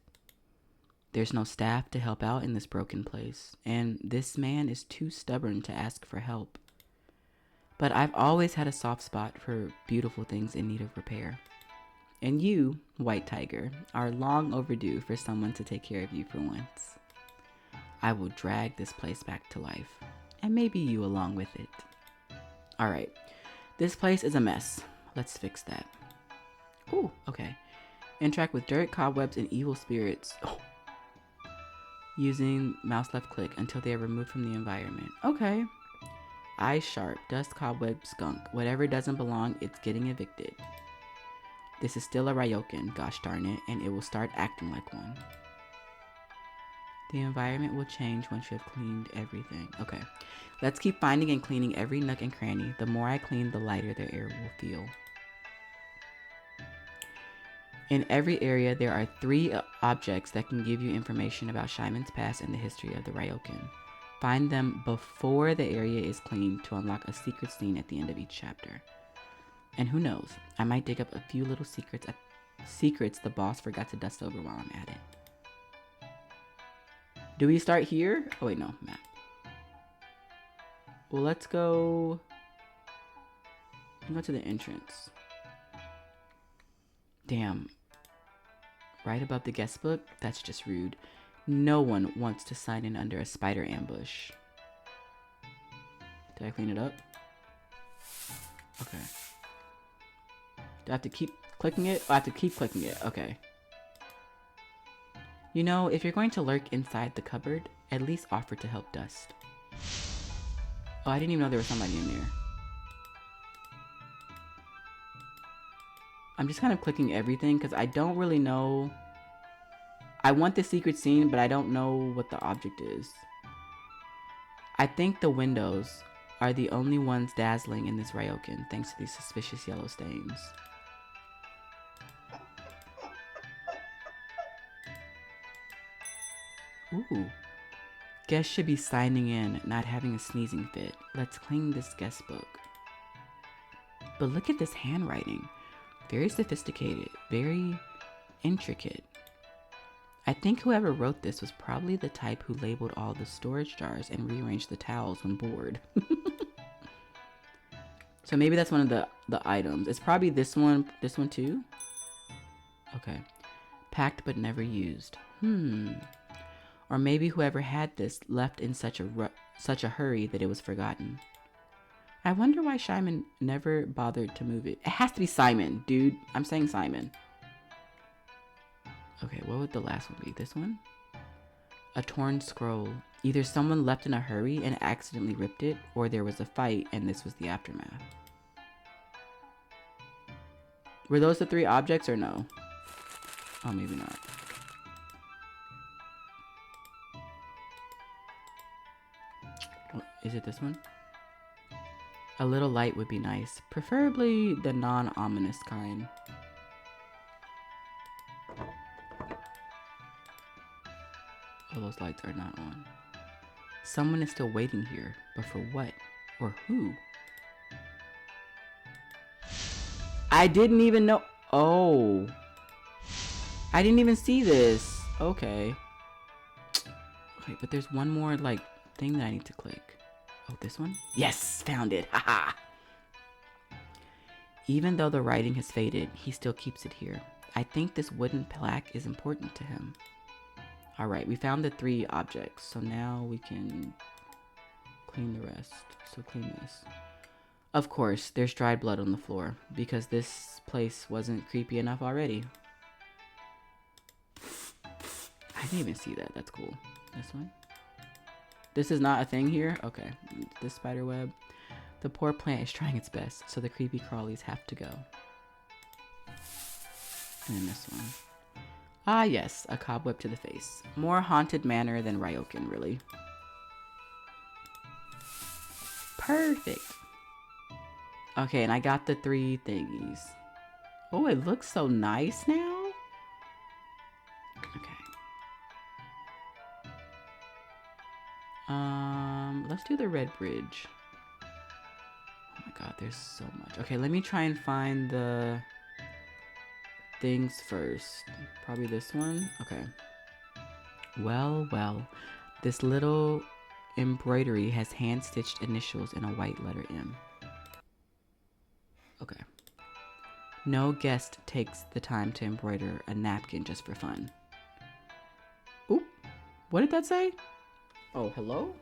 There's no staff to help out in this broken place, and this man is too stubborn to ask for help. But I've always had a soft spot for beautiful things in need of repair. And you, White Tiger, are long overdue for someone to take care of you for once. I will drag this place back to life, and maybe you along with it. All right, this place is a mess. Let's fix that. Ooh, okay. Interact with dirt, cobwebs, and evil spirits. Oh. Using mouse left click until they are removed from the environment. Okay. Eyes sharp, dust, cobweb, skunk. Whatever doesn't belong, it's getting evicted. This is still a Ryokan, gosh darn it, and it will start acting like one. The environment will change once you have cleaned everything. Okay. Let's keep finding and cleaning every nook and cranny. The more I clean, the lighter the air will feel. In every area, there are 3 objects that can give you information about Shimon's past and the history of the Ryokan. Find them before the area is cleaned to unlock a secret scene at the end of each chapter. And who knows, I might dig up a few little secrets the boss forgot to dust over while I'm at it. Do we start here? Oh wait, no, map. Well, let's go to the entrance. Damn. Right above the guest book? That's just rude. No one wants to sign in under a spider ambush. Did I clean it up? Okay. Do I have to keep clicking it? Oh, I have to keep clicking it. Okay. You know, if you're going to lurk inside the cupboard, at least offer to help dust. Oh, I didn't even know there was somebody in there. I'm just kind of clicking everything because I don't really know. I want the secret scene, but I don't know what the object is. I think the windows are the only ones dazzling in this Ryokan, thanks to these suspicious yellow stains. Ooh. Guests should be signing in, not having a sneezing fit. Let's clean this guest book. But look at this handwriting. Very sophisticated, very intricate. I think whoever wrote this was probably the type who labeled all the storage jars and rearranged the towels when bored. So maybe that's one of the items. It's probably this one too. Okay. Packed but never used. Or maybe whoever had this left in such a hurry that it was forgotten. I wonder why Shimon never bothered to move it. It has to be Simon, dude. I'm saying Simon. Okay, what would the last one be? This one? A torn scroll. Either someone left in a hurry and accidentally ripped it, or there was a fight and this was the aftermath. Were those the 3 objects or no? Oh, maybe not. Is it this one? A little light would be nice. Preferably the non-ominous kind. Oh, those lights are not on. Someone is still waiting here, but for what? Or who? I didn't even know. Oh. I didn't even see this. Okay. Okay, but there's one more, like, thing that I need to click. Oh, this one? Yes, found it. Haha. Even though the writing has faded, he still keeps it here. I think this wooden plaque is important to him. Alright, we found the 3 objects, so now we can clean the rest. So clean this. Of course, there's dried blood on the floor, because this place wasn't creepy enough already. I didn't even see that. That's cool. This one? This is not a thing here? Okay. This spider web. The poor plant is trying its best, so the creepy crawlies have to go. And then this one. Ah, yes. A cobweb to the face. More haunted manor than Ryokan, really. Perfect. Okay, and I got the 3 thingies. Oh, it looks so nice now. Okay. Let's do the red bridge. Oh my god, there's so much. Okay, let me try and find the things first. Probably this one. Okay. Well, well. This little embroidery has hand-stitched initials in a white letter M. Okay. No guest takes the time to embroider a napkin just for fun. Oop. What did that say? Oh, hello?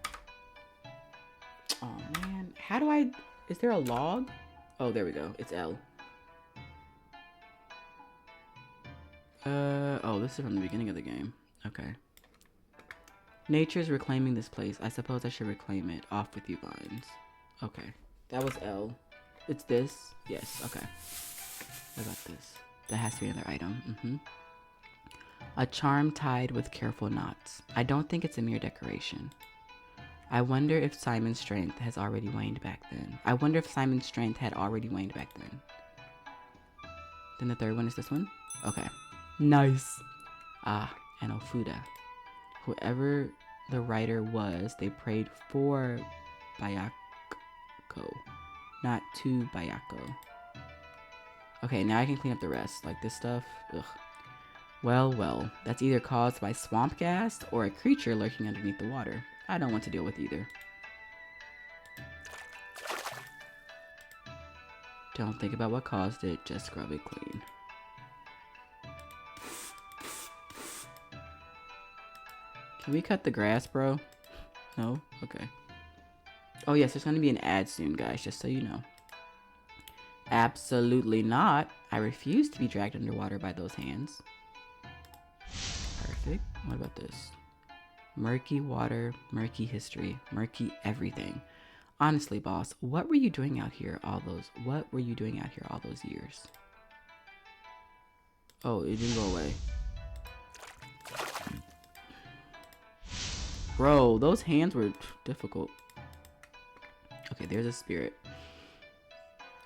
Oh, man. How do I... Is there a log? Oh, there we go. It's L. Oh, this is from the beginning of the game. Okay. Nature's reclaiming this place. I suppose I should reclaim it. Off with you, vines. Okay. That was L. It's this? Yes, okay. What about this? That has to be another item. A charm tied with careful knots. I don't think it's a mere decoration. I wonder if Simon's strength has already waned back then. Then the third one is this one? Okay. Nice. Ah, and Ofuda. Whoever the writer was, they prayed for Bayako, not to Bayako. Okay, now I can clean up the rest. Like this stuff. Ugh. Well, well. That's either caused by swamp gas or a creature lurking underneath the water. I don't want to deal with either. Don't think about what caused it. Just scrub it clean. Can we cut the grass, bro? No? Okay. Oh yes, there's gonna be an ad soon, guys, just so you know. Absolutely not. I refuse to be dragged underwater by those hands. Perfect. What about this? Murky water, murky history, murky everything. Honestly, boss, what were you doing out here all those years? Oh, it didn't go away. Bro, those hands were difficult. Okay, there's a spirit.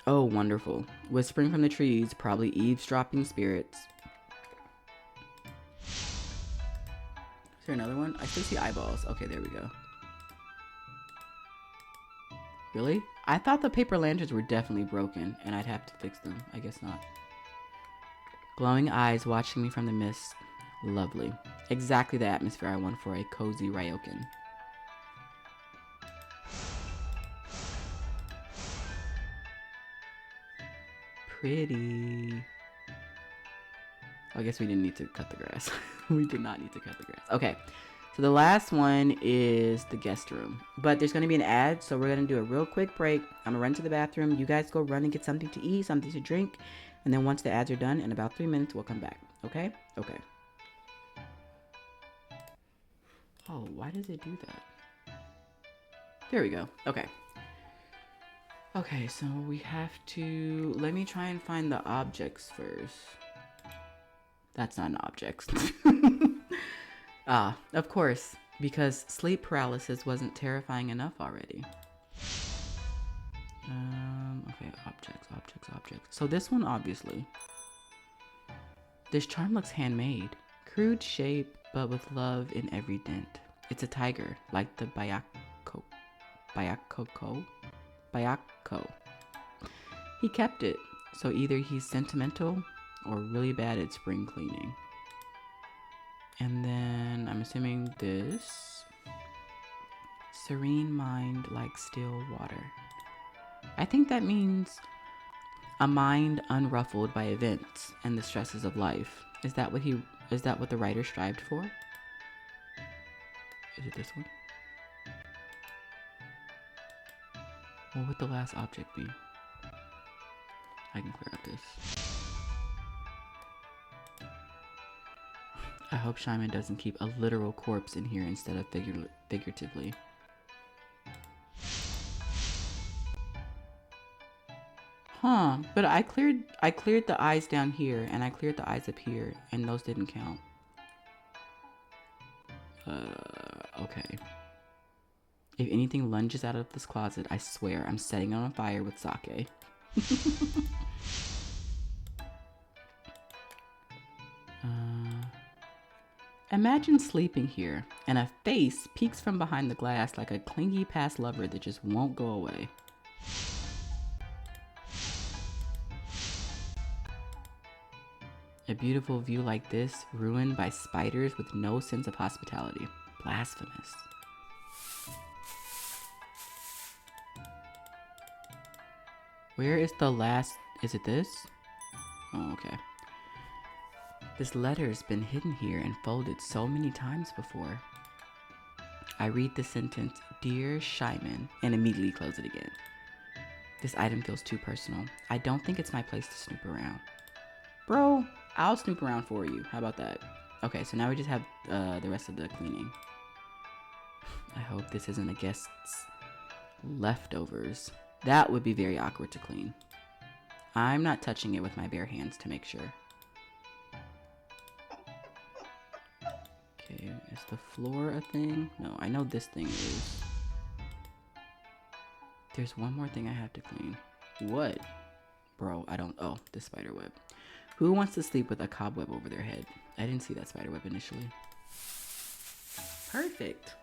Oh, wonderful. Whispering from the trees, probably eavesdropping spirits. Is there another one? I still see eyeballs. Okay, there we go. Really? I thought the paper lanterns were definitely broken, and I'd have to fix them. I guess not. Glowing eyes watching me from the mist. Lovely. Exactly the atmosphere I want for a cozy ryokan. Pretty. I guess we didn't need to cut the grass. We did not need to cut the grass. Okay. So the last one is the guest room. But there's going to be an ad, so we're going to do a real quick break. I'm going to run to the bathroom. You guys go run and get something to eat, something to drink. And then once the ads are done, in about 3 minutes, we'll come back. Okay? Okay. Oh, why does it do that? There we go. Okay. Okay, so we have to... Let me try and find the objects first. That's not an object. Ah, of course, because sleep paralysis wasn't terrifying enough already. Okay, objects. So this one, obviously. This charm looks handmade. Crude shape, but with love in every dent. It's a tiger, like the Bayako. He kept it, so either he's sentimental or really bad at spring cleaning. And then I'm assuming this. Serene mind like still water. I think that means a mind unruffled by events and the stresses of life. Is that what the writer strived for? Is it this one? What would the last object be? I can clear up this. I hope Shimon doesn't keep a literal corpse in here instead of figuratively. Huh, but I cleared the eyes down here and I cleared the eyes up here and those didn't count. Okay. If anything lunges out of this closet, I swear I'm setting it on fire with sake. Imagine sleeping here, and a face peeks from behind the glass like a clingy past lover that just won't go away. A beautiful view like this, ruined by spiders with no sense of hospitality. Blasphemous. Where is the last... Is it this? Oh, okay. This letter's been hidden here and folded so many times before. I read the sentence, Dear Shimon, and immediately close it again. This item feels too personal. I don't think it's my place to snoop around. Bro, I'll snoop around for you. How about that? Okay, so now we just have the rest of the cleaning. I hope this isn't a guest's leftovers. That would be very awkward to clean. I'm not touching it with my bare hands to make sure. Okay, is the floor a thing? No, I know this thing is. There's one more thing I have to clean. What? Bro, I don't... Oh, the spider web. Who wants to sleep with a cobweb over their head? I didn't see that spider web initially. Perfect.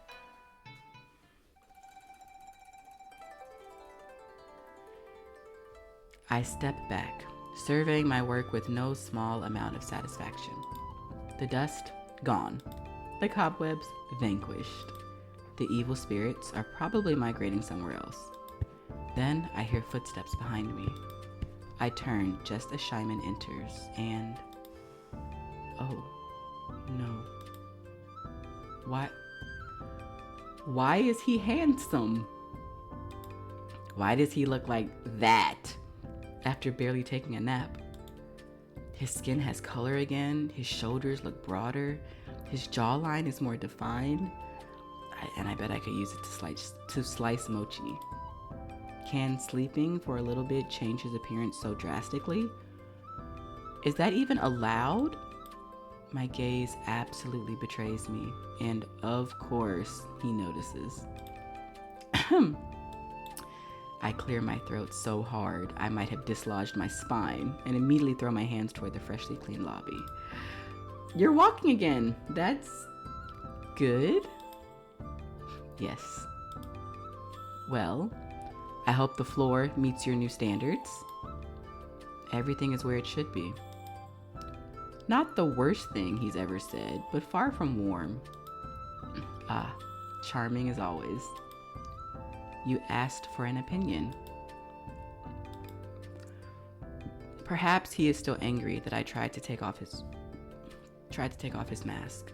I step back, surveying my work with no small amount of satisfaction. The dust, gone. The cobwebs, vanquished. The evil spirits are probably migrating somewhere else. Then I hear footsteps behind me. I turn just as Shimon enters, and... Oh, no. Why is he handsome? Why does he look like that after barely taking a nap? His skin has color again. His shoulders look broader. His jawline is more defined. And I bet I could use it to slice mochi. Can sleeping for a little bit change his appearance so drastically? Is that even allowed? My gaze absolutely betrays me, and of course, he notices. I clear my throat so hard I might have dislodged my spine and immediately throw my hands toward the freshly cleaned lobby. You're walking again. That's good. Yes. Well, I hope the floor meets your new standards. Everything is where it should be. Not the worst thing he's ever said, but far from warm. Ah, charming as always. You asked for an opinion. Perhaps he is still angry that I tried to take off his mask.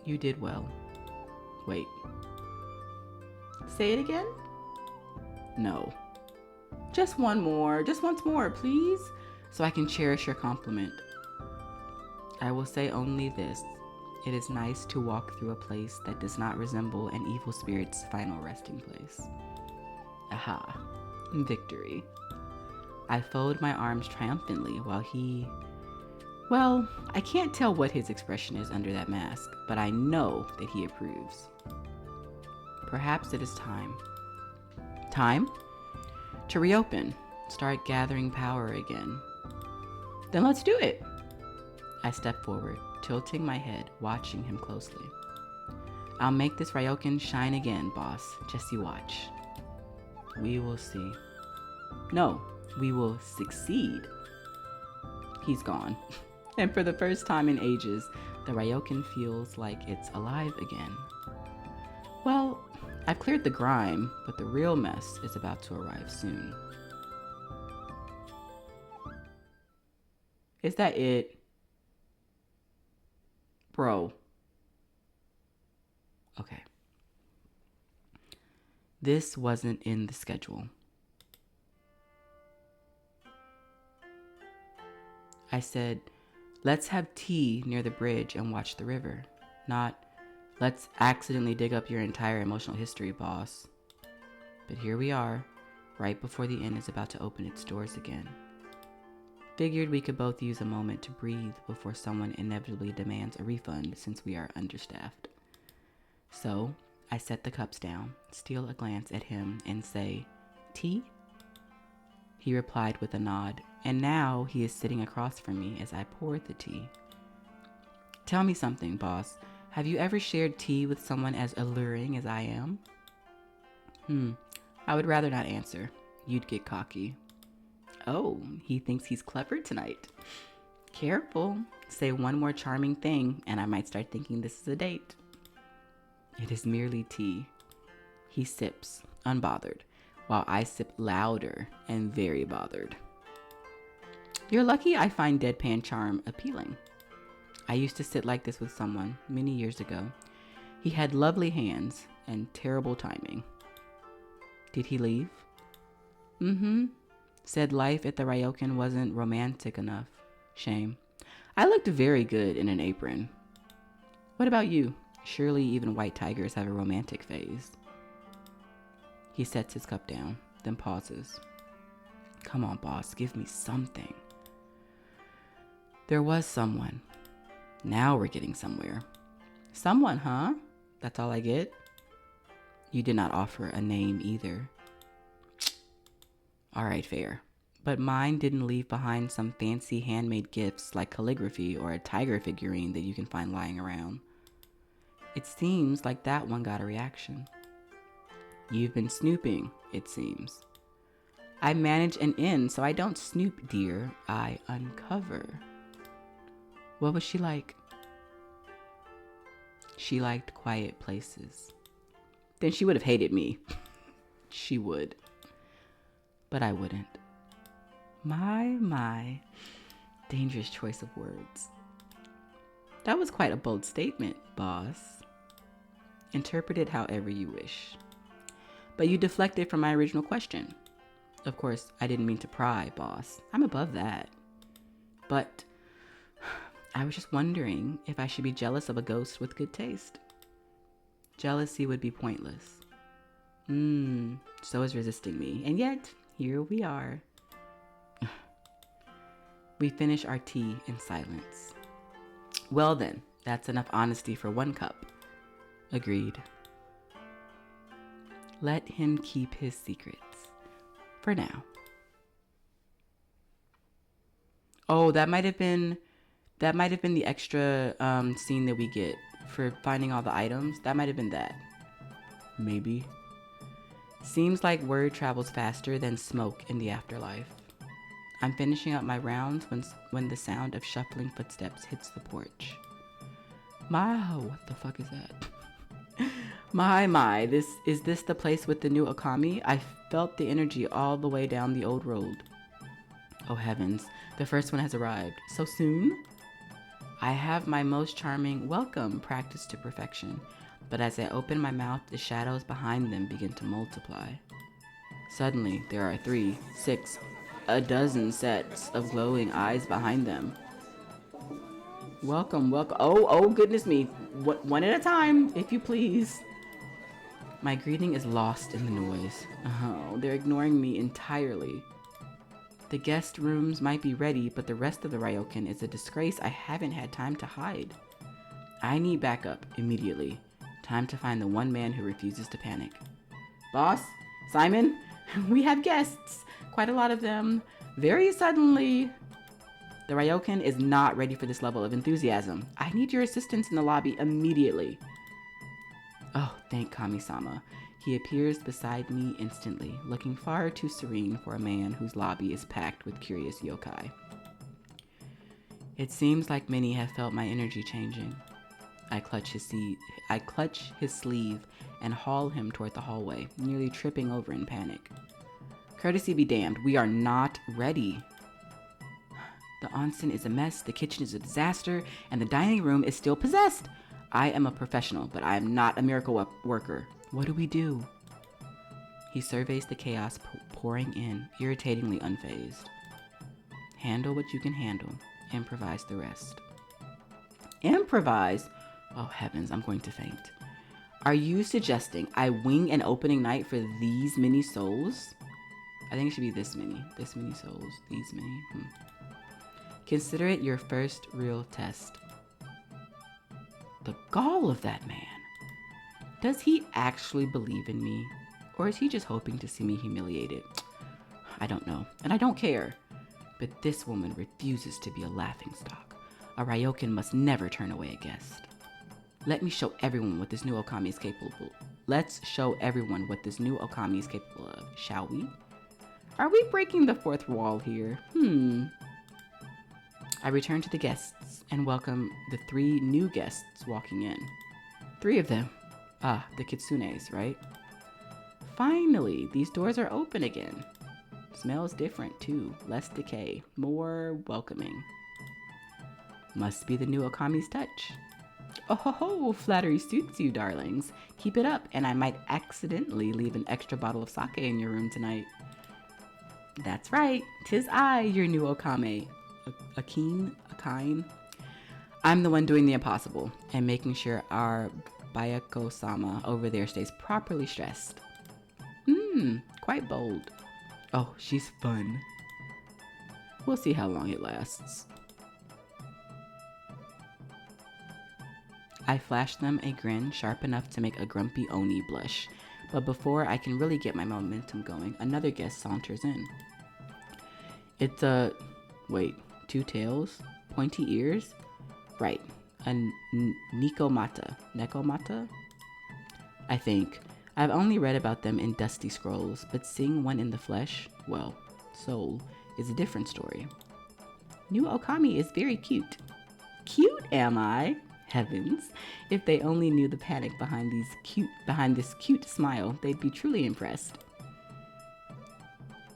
You did well. Wait. Say it again? No. Just once more, please, so I can cherish your compliment. I will say only this. It is nice to walk through a place that does not resemble an evil spirit's final resting place. Aha. Victory. I fold my arms triumphantly while well, I can't tell what his expression is under that mask, but I know that he approves. Perhaps it is time. Time? To reopen. Start gathering power again. Then let's do it. I step forward, tilting my head, watching him closely. I'll make this Ryokan shine again, boss. Just you watch. We will see. No, we will succeed. He's gone. And for the first time in ages, the Ryokan feels like it's alive again. Well, I've cleared the grime, but the real mess is about to arrive soon. Is that it? Bro. Okay. This wasn't in the schedule. I said, let's have tea near the bridge and watch the river. Not, let's accidentally dig up your entire emotional history, boss. But here we are, right before the inn is about to open its doors again. Figured we could both use a moment to breathe before someone inevitably demands a refund since we are understaffed. So, I set the cups down, steal a glance at him, and say, tea? He replied with a nod, and now he is sitting across from me as I poured the tea. Tell me something, boss. Have you ever shared tea with someone as alluring as I am? I would rather not answer. You'd get cocky. Oh, he thinks he's clever tonight. Careful. Say one more charming thing, and I might start thinking this is a date. It is merely tea. He sips, unbothered, while I sip louder and very bothered. You're lucky I find deadpan charm appealing. I used to sit like this with someone many years ago. He had lovely hands and terrible timing. Did he leave? Said life at the Ryokan wasn't romantic enough. Shame. I looked very good in an apron. What about you? Surely even white tigers have a romantic phase. He sets his cup down, then pauses. Come on, boss, give me something. There was someone. Now we're getting somewhere. Someone, huh? That's all I get? You did not offer a name either. All right, fair. But mine didn't leave behind some fancy handmade gifts like calligraphy or a tiger figurine that you can find lying around. It seems like that one got a reaction. You've been snooping, it seems. I manage an inn, so I don't snoop, dear. I uncover. What was she like? She liked quiet places. Then she would have hated me. She would. But I wouldn't. My. Dangerous choice of words. That was quite a bold statement, boss. Interpret it however you wish. But you deflected from my original question. Of course, I didn't mean to pry, boss. I'm above that. But I was just wondering if I should be jealous of a ghost with good taste. Jealousy would be pointless. So is resisting me. And yet, here we are. We finish our tea in silence. Well then, that's enough honesty for one cup. Agreed. Let him keep his secrets. For now. Oh, that might have been the extra scene that we get for finding all the items. That might have been that. Maybe. Seems like word travels faster than smoke in the afterlife. I'm finishing up my rounds when the sound of shuffling footsteps hits the porch. What the fuck is that? My, is this the place with the new Okami? I felt the energy all the way down the old road. Oh heavens, the first one has arrived. So soon? I have my most charming welcome practiced to perfection, but as I open my mouth, the shadows behind them begin to multiply. Suddenly, there are 3, 6, a dozen sets of glowing eyes behind them. Welcome. Oh goodness me. One at a time, if you please. My greeting is lost in the noise. Oh, they're ignoring me entirely. The guest rooms might be ready, but the rest of the Ryokan is a disgrace I haven't had time to hide. I need backup immediately. Time to find the one man who refuses to panic. Boss? Simon? We have guests. Quite a lot of them. Very suddenly. The Ryokan is not ready for this level of enthusiasm. I need your assistance in the lobby immediately. Oh, thank Kami-sama. He appears beside me instantly, looking far too serene for a man whose lobby is packed with curious yokai. It seems like many have felt my energy changing. I clutch his sleeve and haul him toward the hallway, nearly tripping over in panic. Courtesy be damned, we are not ready. The onsen is a mess, the kitchen is a disaster, and the dining room is still possessed. I am a professional, but I am not a miracle worker. What do we do? He surveys the chaos pouring in, irritatingly unfazed. Handle what you can handle. Improvise the rest. Improvise? Oh heavens, I'm going to faint. Are you suggesting I wing an opening night for these many souls? I think it should be this many. This many souls. These many. Consider it your first real test. The gall of that man. Does he actually believe in me? Or is he just hoping to see me humiliated? I don't know, and I don't care. But this woman refuses to be a laughingstock. A Ryokan must never turn away a guest. Let me show everyone what this new Okami is capable. Let's show everyone what this new Okami is capable of, shall we? Are we breaking the fourth wall here? I return to the guests and welcome the 3 new guests walking in. 3 of them. Ah, the kitsunes, right? Finally, these doors are open again. Smells different too. Less decay. More welcoming. Must be the new Okami's touch. Oh ho ho, flattery suits you, darlings. Keep it up, and I might accidentally leave an extra bottle of sake in your room tonight. That's right, 'tis I, your new Okame. Akine. I'm the one doing the impossible and making sure our Bayako-sama over there stays properly stressed. Quite bold. Oh, she's fun. We'll see how long it lasts. I flash them a grin sharp enough to make a grumpy Oni blush, but before I can really get my momentum going, another guest saunters in. It's a... wait, 2 tails? Pointy ears? Right, a Nekomata. Nekomata? I think. I've only read about them in dusty scrolls, but seeing one in the flesh, well, soul, is a different story. New Okami is very cute. Cute, am I? Heavens, if they only knew the panic behind this cute smile, they'd be truly impressed.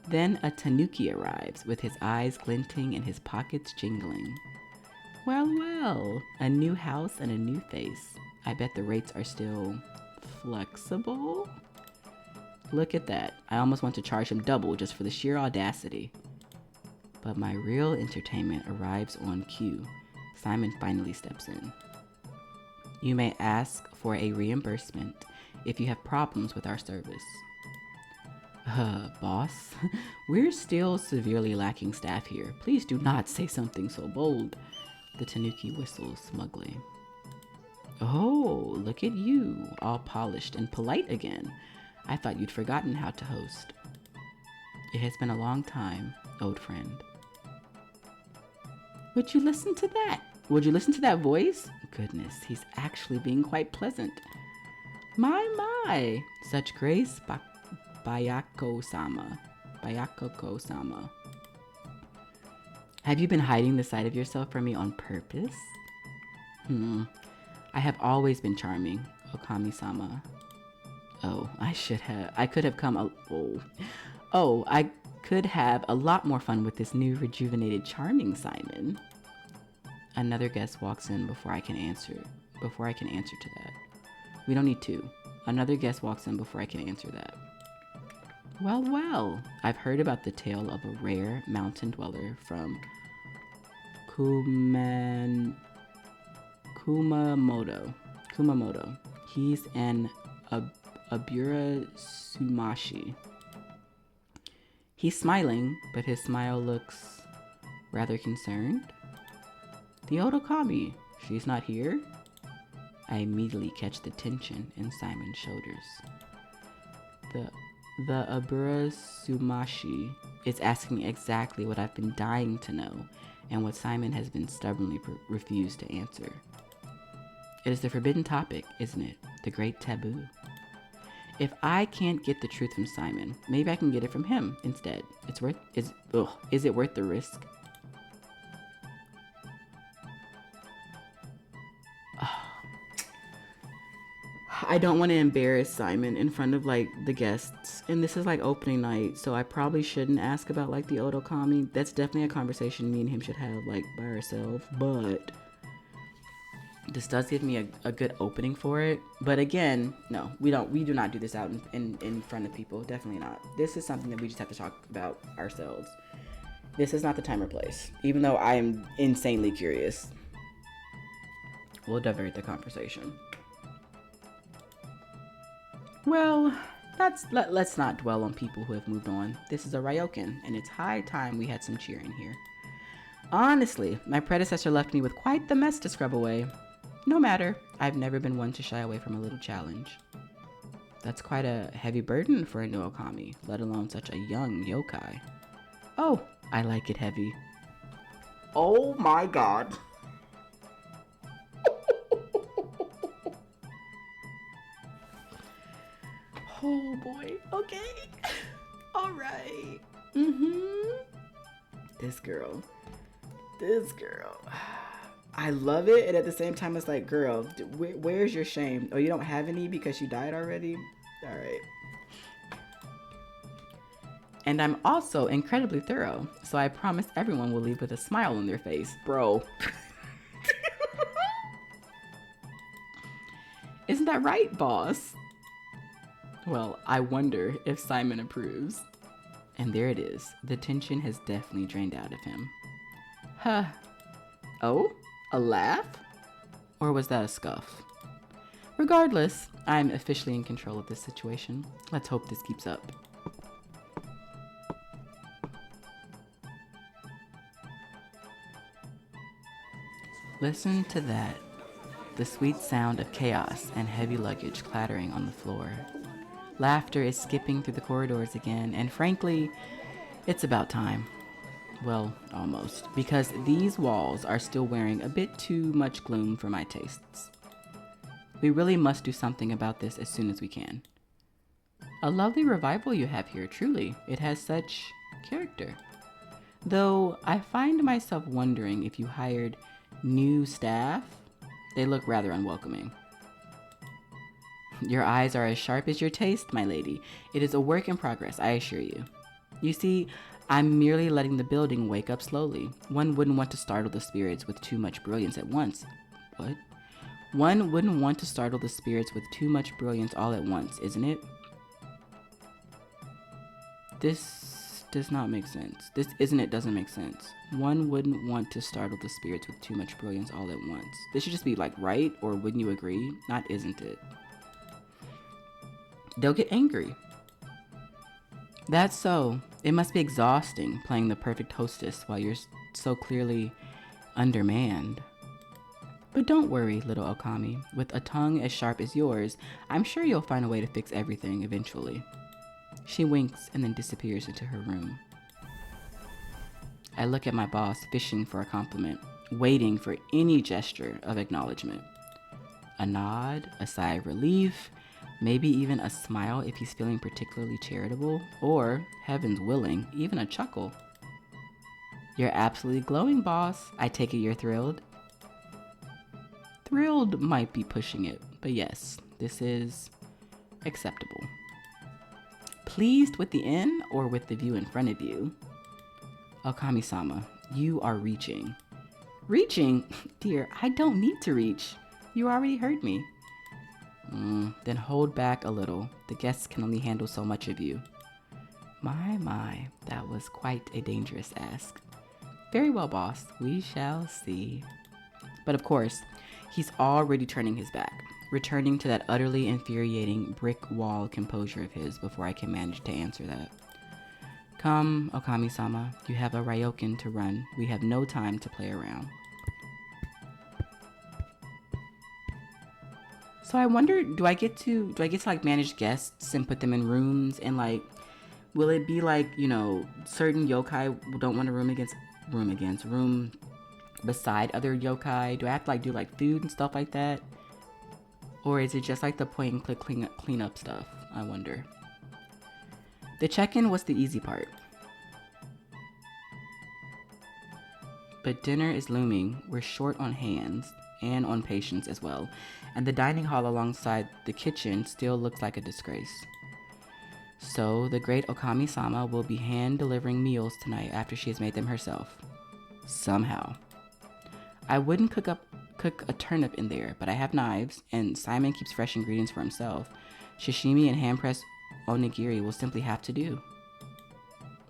Then a tanuki arrives, with his eyes glinting and his pockets jingling. Well, well, a new house and a new face. I bet the rates are still flexible. Look at that. I almost want to charge him double just for the sheer audacity. But my real entertainment arrives on cue. Simon finally steps in. You may ask for a reimbursement if you have problems with our service. Boss, we're still severely lacking staff here. Please do not say something so bold. The Tanuki whistles smugly. Oh, look at you, all polished and polite again. I thought you'd forgotten how to host. It has been a long time, old friend. Would you listen to that? Would you listen to that voice? Goodness, he's actually being quite pleasant. My, such grace, Bayako-sama. Bayako-sama. Have you been hiding the side of yourself from me on purpose? I have always been charming, Okami-sama. Oh, I could have a lot more fun with this new rejuvenated charming Simon. Another guest walks in before I can answer to that. We don't need two. Another guest walks in before I can answer that. Well, well, I've heard about the tale of a rare mountain dweller from Kumamoto. He's an Abura Sumashi. He's smiling, but his smile looks rather concerned. The Okami, she's not here? I immediately catch the tension in Simon's shoulders. The Abura Sumashi is asking exactly what I've been dying to know and what Simon has been stubbornly refused to answer. It is the forbidden topic, isn't it? The great taboo. If I can't get the truth from Simon, maybe I can get it from him instead. Is it worth the risk? I don't want to embarrass Simon in front of like the guests, and this is like opening night, so I probably shouldn't ask about like the Okami. That's definitely a conversation me and him should have like by ourselves, but this does give me a good opening for it. But again, no, we do not do this out in front of people. Definitely not. This is something that we just have to talk about ourselves. This is not the time or place, even though I am insanely curious. We'll divert the conversation. Well, let's not dwell on people who have moved on. This is a Ryokan, and it's high time we had some cheering here. Honestly, my predecessor left me with quite the mess to scrub away. No matter, I've never been one to shy away from a little challenge. That's quite a heavy burden for a new Okami, let alone such a young yokai. Oh, I like it heavy. Oh my god. Oh boy, okay. All right. This girl. I love it, and at the same time, it's like, girl, where's your shame? Oh, you don't have any because you died already? All right. And I'm also incredibly thorough, so I promise everyone will leave with a smile on their face. Bro. Isn't that right, boss? Well, I wonder if Simon approves. And there it is. The tension has definitely drained out of him. Huh. Oh? A laugh? Or was that a scuff? Regardless, I'm officially in control of this situation. Let's hope this keeps up. Listen to that. The sweet sound of chaos and heavy luggage clattering on the floor. Laughter is skipping through the corridors again, and frankly, it's about time. Well, almost, because these walls are still wearing a bit too much gloom for my tastes. We really must do something about this as soon as we can. A lovely revival you have here, truly. It has such character. Though I find myself wondering if you hired new staff. They look rather unwelcoming. Your eyes are as sharp as your taste, my lady. It is a work in progress, I assure you. You see, I'm merely letting the building wake up slowly. One wouldn't want to startle the spirits with too much brilliance at once. What? One wouldn't want to startle the spirits with too much brilliance all at once, isn't it? This does not make sense. This isn't it doesn't make sense. One wouldn't want to startle the spirits with too much brilliance all at once. This should just be like right, or wouldn't you agree? Not isn't it. They'll get angry. That's so. It must be exhausting playing the perfect hostess while you're so clearly undermanned. But don't worry, little Okami. With a tongue as sharp as yours, I'm sure you'll find a way to fix everything eventually. She winks and then disappears into her room. I look at my boss, fishing for a compliment, waiting for any gesture of acknowledgement. A nod, a sigh of relief, maybe even a smile if he's feeling particularly charitable, or, heavens willing, even a chuckle. You're absolutely glowing, boss. I take it you're thrilled? Thrilled might be pushing it, but yes, this is acceptable. Pleased with the inn or with the view in front of you? Okami-sama, you are reaching. Reaching? Dear, I don't need to reach. You already heard me. Then hold back a little. The guests can only handle so much of you. My, that was quite a dangerous ask. Very well, boss. We shall see. But of course, he's already turning his back, returning to that utterly infuriating brick wall composure of his before I can manage to answer that. Come, Okami-sama, you have a ryokan to run. We have no time to play around. So I wonder, do I get to like manage guests and put them in rooms, and like, will it be like, you know, certain yokai don't want a room beside other yokai? Do I have to like do like food and stuff like that? Or is it just like the point and click clean up stuff? I wonder. The check-in was the easy part. But dinner is looming. We're short on hands and on patience as well. And the dining hall alongside the kitchen still looks like a disgrace. So the great Okami-sama will be hand-delivering meals tonight after she has made them herself. Somehow. I wouldn't cook a turnip in there, but I have knives, and Simon keeps fresh ingredients for himself. Sashimi and hand-pressed onigiri will simply have to do.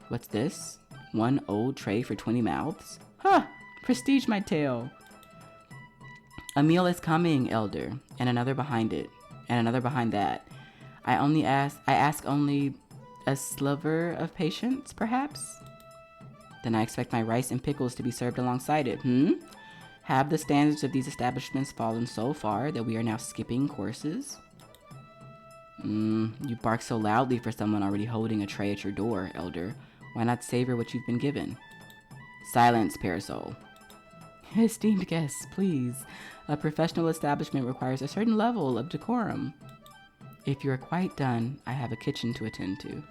What's this? One old tray for 20 mouths? Huh! Prestige my tail! A meal is coming, elder, and another behind it, and another behind that. I ask only a sliver of patience, perhaps? Then I expect my rice and pickles to be served alongside it, Have the standards of these establishments fallen so far that we are now skipping courses? You bark so loudly for someone already holding a tray at your door, elder. Why not savor what you've been given? Silence, Parasol. Esteemed guests, please. A professional establishment requires a certain level of decorum. If you are quite done, I have a kitchen to attend to.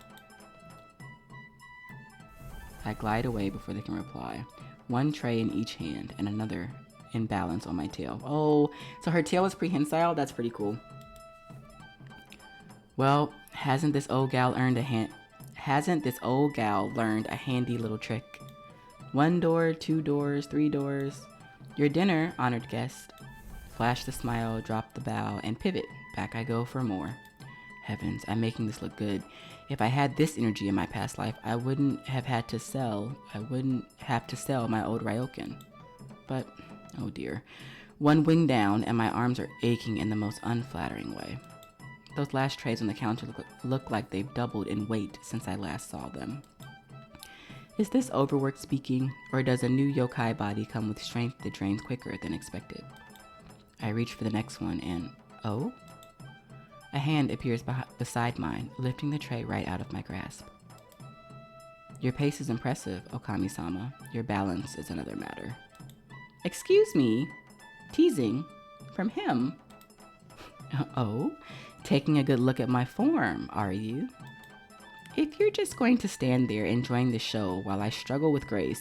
I glide away before they can reply. One tray in each hand and another in balance on my tail. Oh, so her tail is prehensile? That's pretty cool. Well, hasn't this old gal learned a handy little trick? 1 door, 2 doors, 3 doors. Your dinner, honored guest. Flash the smile, drop the bow, and pivot. Back I go for more. Heavens, I'm making this look good. If I had this energy in my past life, I wouldn't have to sell my old ryokan. But, oh dear. One wing down, and my arms are aching in the most unflattering way. Those last trays on the counter look like they've doubled in weight since I last saw them. Is this overwork speaking, or does a new yokai body come with strength that drains quicker than expected? I reach for the next one and, oh? A hand appears beside mine, lifting the tray right out of my grasp. Your pace is impressive, Okami-sama. Your balance is another matter. Excuse me? Teasing? From him? Oh? Taking a good look at my form, are you? If you're just going to stand there enjoying the show while I struggle with grace,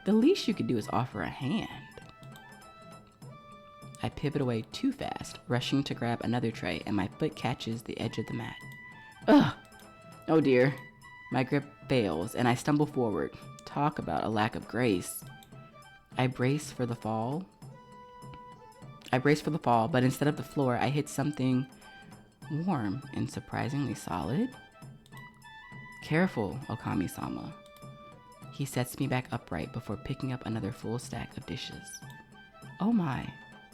the least you could do is offer a hand. I pivot away too fast, rushing to grab another tray, and my foot catches the edge of the mat. Ugh! Oh dear. My grip fails, and I stumble forward. Talk about a lack of grace. I brace for the fall, but instead of the floor, I hit something warm and surprisingly solid. Careful, Okami-sama. He sets me back upright before picking up another full stack of dishes. Oh my,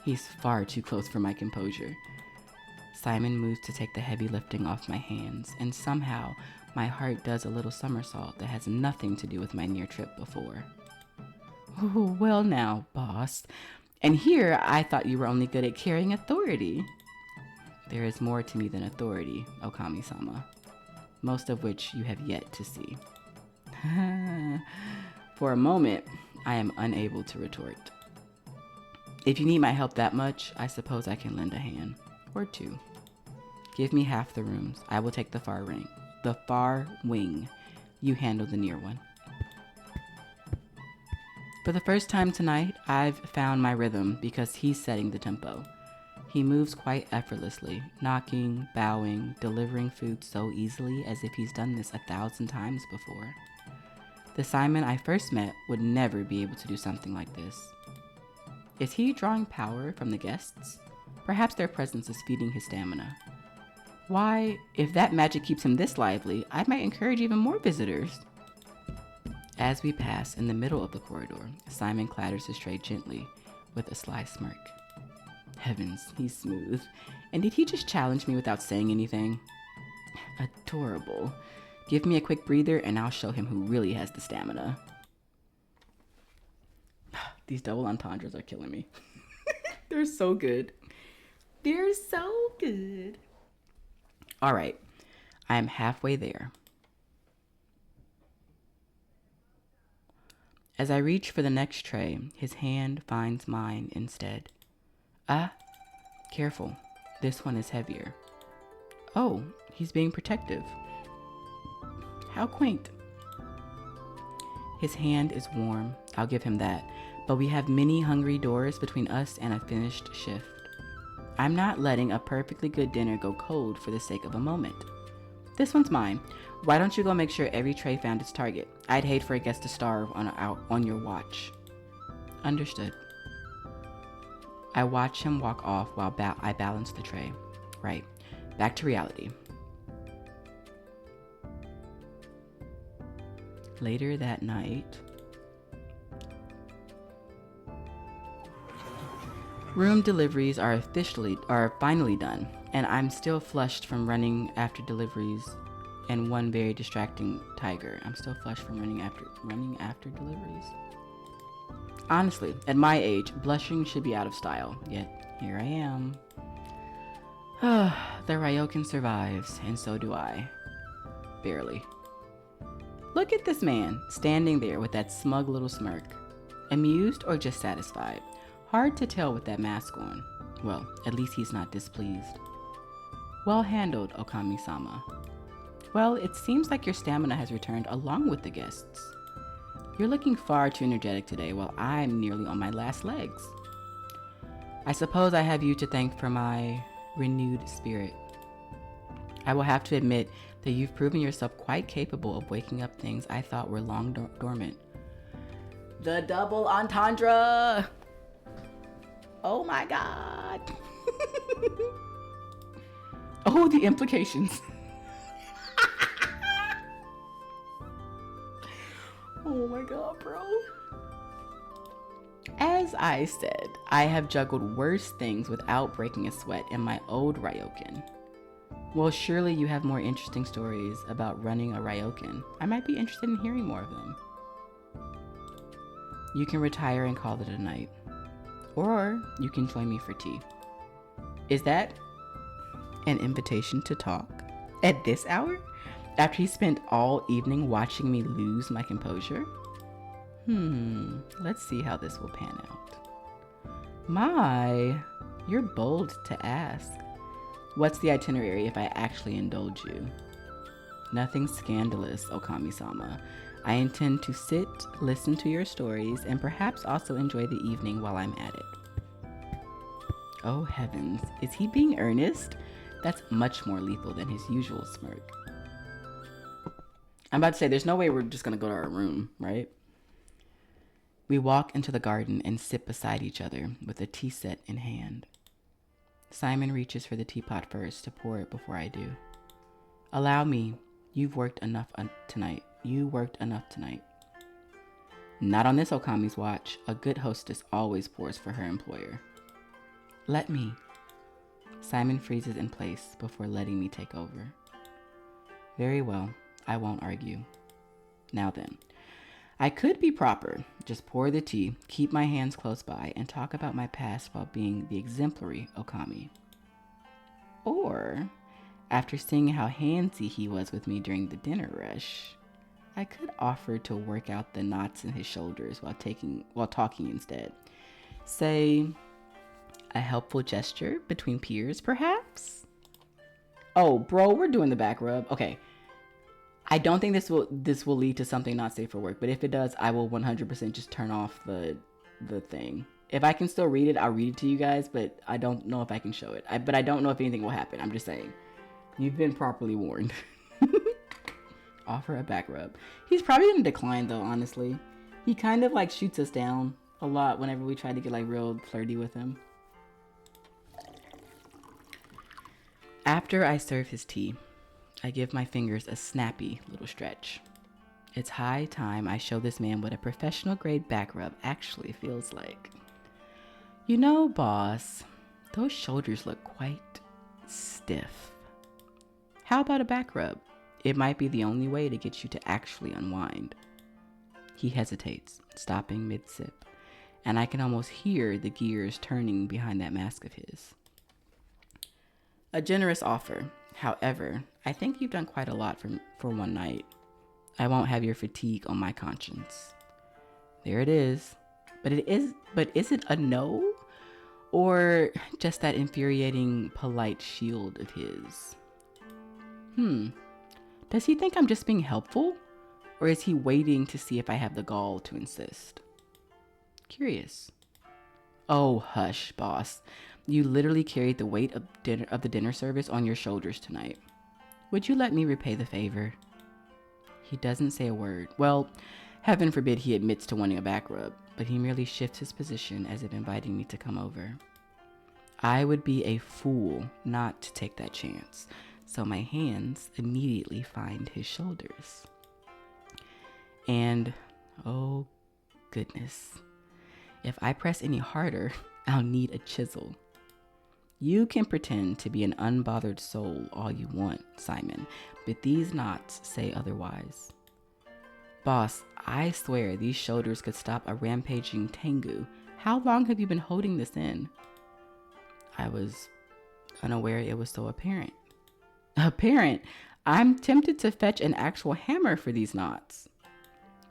he's far too close for my composure. Simon moves to take the heavy lifting off my hands, and somehow my heart does a little somersault that has nothing to do with my near trip before. Oh, well now, boss. And here I thought you were only good at carrying authority. There is more to me than authority, Okami-sama. Most of which you have yet to see. For a moment, I am unable to retort. If you need my help that much, I suppose I can lend a hand. Or two. Give me half the rooms. I will take the far wing. You handle the near one. For the first time tonight, I've found my rhythm because he's setting the tempo. He moves quite effortlessly, knocking, bowing, delivering food so easily as if he's done this 1,000 times before. The Simon I first met would never be able to do something like this. Is he drawing power from the guests? Perhaps their presence is feeding his stamina. Why, if that magic keeps him this lively, I might encourage even more visitors. As we pass in the middle of the corridor, Simon clatters his tray gently with a sly smirk. Heavens, he's smooth. And did he just challenge me without saying anything? Adorable. Give me a quick breather and I'll show him who really has the stamina. These double entendres are killing me. They're so good. They're so good. All right, I am halfway there. As I reach for the next tray, his hand finds mine instead. Ah, careful. This one is heavier. Oh, he's being protective. How quaint. His hand is warm, I'll give him that, but we have many hungry doors between us and a finished shift. I'm not letting a perfectly good dinner go cold for the sake of a moment. This one's mine. Why don't you go make sure every tray found its target? I'd hate for a guest to starve on your watch. Understood. I watch him walk off while I balance the tray. Right, back to reality. Later that night, room deliveries are finally done, and I'm still flushed from running after deliveries and one very distracting tiger. I'm still flushed from running after deliveries. Honestly, at my age, blushing should be out of style, yet here I am. The Ryokan survives, and so do I. Barely. Look at this man, standing there with that smug little smirk. Amused or just satisfied? Hard to tell with that mask on. Well, at least he's not displeased. Well handled, Okami-sama. Well, it seems like your stamina has returned along with the guests. You're looking far too energetic today while I'm nearly on my last legs. I suppose I have you to thank for my renewed spirit. I will have to admit that you've proven yourself quite capable of waking up things I thought were long dormant. The double entendre! Oh my god! Oh, the implications. Oh my god, bro. As I said, I have juggled worse things without breaking a sweat in my old Ryokan. Well, surely you have more interesting stories about running a Ryokan. I might be interested in hearing more of them. You can retire and call it a night. Or you can join me for tea. Is that an invitation to talk at this hour? After he spent all evening watching me lose my composure? Let's see how this will pan out. My, you're bold to ask. What's the itinerary if I actually indulge you? Nothing scandalous, Okami-sama. I intend to sit, listen to your stories, and perhaps also enjoy the evening while I'm at it. Oh heavens, is he being earnest? That's much more lethal than his usual smirk. I'm about to say, there's no way we're just going to go to our room, right? We walk into the garden and sit beside each other with a tea set in hand. Simon reaches for the teapot first to pour it before I do. Allow me. You've worked enough tonight. You worked enough tonight. Not on this Okami's watch. A good hostess always pours for her employer. Let me. Simon freezes in place before letting me take over. Very well. I won't argue. Now then. I could be proper, just pour the tea, keep my hands close by, and talk about my past while being the exemplary Okami. Or, after seeing how handsy he was with me during the dinner rush, I could offer to work out the knots in his shoulders while talking instead. Say, a helpful gesture between peers, perhaps? Oh, bro, we're doing the back rub. Okay. I don't think this will lead to something not safe for work, but if it does, I will 100% just turn off the thing. If I can still read it, I'll read it to you guys, but I don't know if I can show it. But I don't know if anything will happen. I'm just saying. You've been properly warned. Offer a back rub. He's probably gonna decline though, honestly. He kind of like shoots us down a lot whenever we try to get like real flirty with him. After I serve his tea, I give my fingers a snappy little stretch. It's high time I show this man what a professional grade back rub actually feels like. You know, boss, those shoulders look quite stiff. How about a back rub? It might be the only way to get you to actually unwind. He hesitates, stopping mid-sip, and I can almost hear the gears turning behind that mask of his. A generous offer. However, I think you've done quite a lot for one night. I won't have your fatigue on my conscience. There it is. But is it a no? Or just that infuriating, polite shield of his? Does he think I'm just being helpful? Or is he waiting to see if I have the gall to insist? Curious. Oh, hush, boss. You literally carried the weight of the dinner service on your shoulders tonight. Would you let me repay the favor? He doesn't say a word. Well, heaven forbid he admits to wanting a back rub, but he merely shifts his position as if inviting me to come over. I would be a fool not to take that chance, so my hands immediately find his shoulders. And, oh goodness, if I press any harder, I'll need a chisel. You can pretend to be an unbothered soul all you want, Simon, but these knots say otherwise. Boss, I swear these shoulders could stop a rampaging Tengu. How long have you been holding this in? I was unaware it was so apparent. Apparent? I'm tempted to fetch an actual hammer for these knots.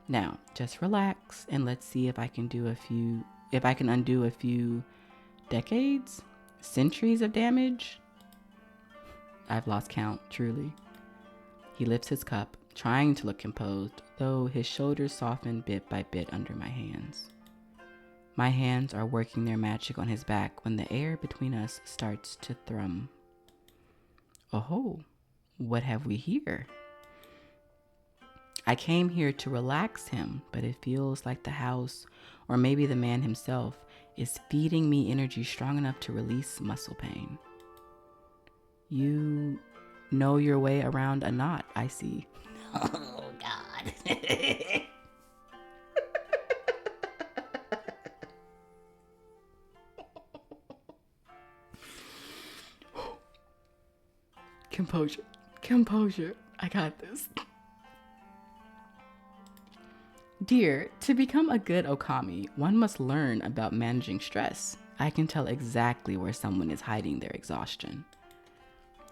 Now, just relax and let's see if I can undo a few decades? Centuries of damage? I've lost count, truly. He lifts his cup, trying to look composed, though his shoulders soften bit by bit under my hands. My hands are working their magic on his back when the air between us starts to thrum. Oh, what have we here? I came here to relax him, but it feels like the house, or maybe the man himself, is feeding me energy strong enough to release muscle pain. You know your way around a knot, I see. Oh, God. Composure. Composure. I got this. Dear, to become a good Okami, one must learn about managing stress. I can tell exactly where someone is hiding their exhaustion.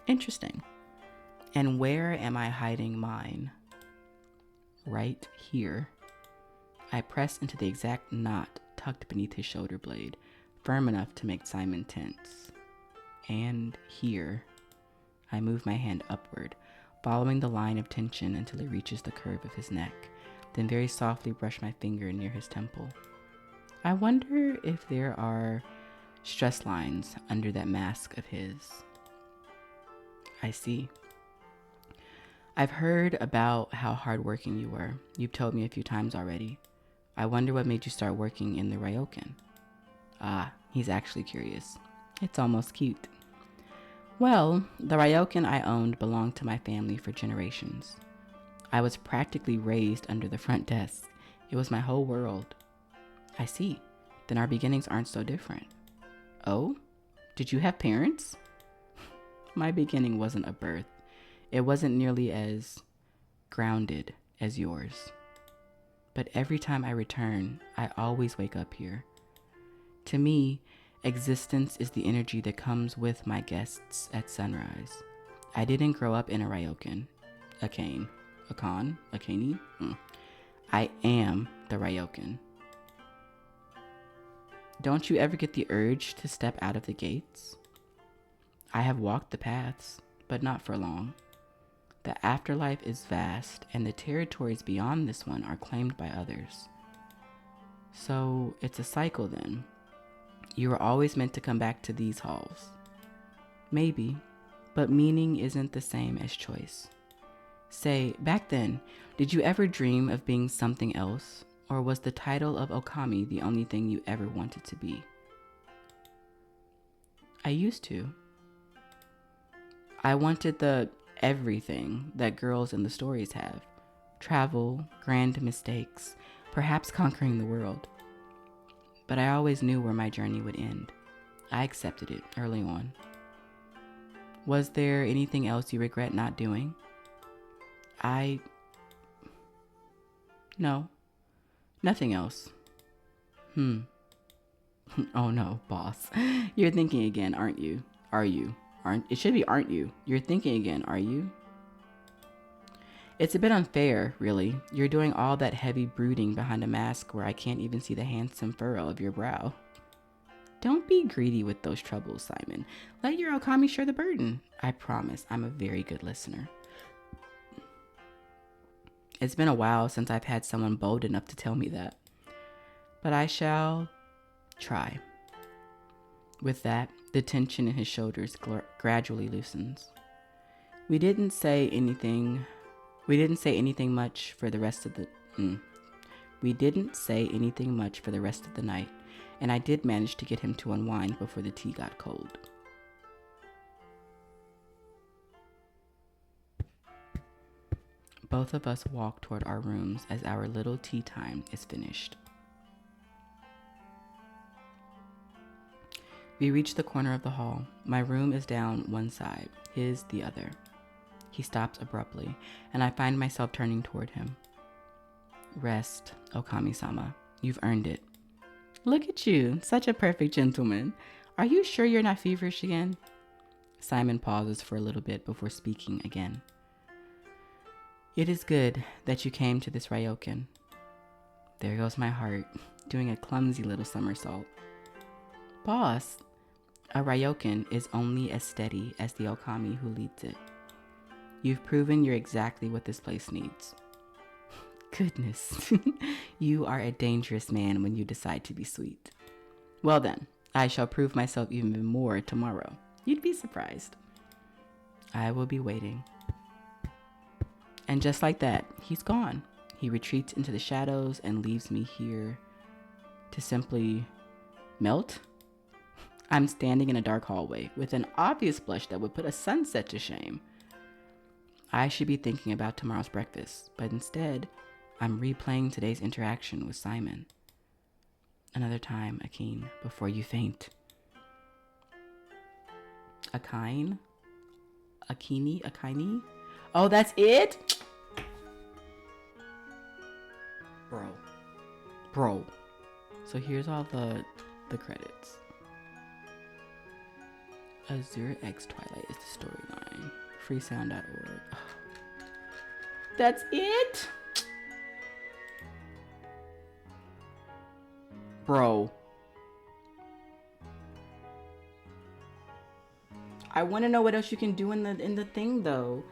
Interesting. And where am I hiding mine? Right here. I press into the exact knot tucked beneath his shoulder blade, firm enough to make Simon tense. And here. I move my hand upward, following the line of tension until it reaches the curve of his neck, then very softly brush my finger near his temple. I wonder if there are stress lines under that mask of his. I see. I've heard about how hardworking you were. You've told me a few times already. I wonder what made you start working in the ryokan. Ah, he's actually curious. It's almost cute. Well, the ryokan I owned belonged to my family for generations. I was practically raised under the front desk. It was my whole world. I see. Then our beginnings aren't so different. Oh? Did you have parents? My beginning wasn't a birth. It wasn't nearly as grounded as yours. But every time I return, I always wake up here. To me, existence is the energy that comes with my guests at sunrise. I didn't grow up in a ryokan. Akine. I am the ryokan. Don't you ever get the urge to step out of the gates? I have walked the paths, but not for long. The afterlife is vast, and the territories beyond this one are claimed by others. So it's a cycle then. You were always meant to come back to these halls. Maybe, but meaning isn't the same as choice. Say, back then, did you ever dream of being something else? Or was the title of Okami the only thing you ever wanted to be? I used to. I wanted the everything that girls in the stories have. Travel, grand mistakes, perhaps conquering the world. But I always knew where my journey would end. I accepted it early on. Was there anything else you regret not doing? No. Nothing else. Oh no, boss. You're thinking again, aren't you? Are you? It should be aren't you? You're thinking again, are you? It's a bit unfair, really. You're doing all that heavy brooding behind a mask where I can't even see the handsome furrow of your brow. Don't be greedy with those troubles, Simon. Let your Okami share the burden. I promise I'm a very good listener. It's been a while since I've had someone bold enough to tell me that. But I shall try. With that, the tension in his shoulders gradually loosens. We didn't say anything much for the rest of the night, and I did manage to get him to unwind before the tea got cold. Both of us walk toward our rooms as our little tea time is finished. We reach the corner of the hall. My room is down one side, his the other. He stops abruptly, and I find myself turning toward him. Rest, Okami-sama. You've earned it. Look at you, such a perfect gentleman. Are you sure you're not feverish again? Simon pauses for a little bit before speaking again. It is good that you came to this ryokan. There goes my heart, doing a clumsy little somersault. Boss, a ryokan is only as steady as the Okami who leads it. You've proven you're exactly what this place needs. Goodness, you are a dangerous man when you decide to be sweet. Well then, I shall prove myself even more tomorrow. You'd be surprised. I will be waiting. And just like that, he's gone. He retreats into the shadows and leaves me here to simply melt. I'm standing in a dark hallway with an obvious blush that would put a sunset to shame. I should be thinking about tomorrow's breakfast, but instead, I'm replaying today's interaction with Simon. Another time, Akine, before you faint. Akine? Akine? Oh, that's it? Bro. So here's all the credits. Azure X Twilight is the storyline. Freesound.org. Oh. That's it? Bro. I want to know what else you can do in the thing though.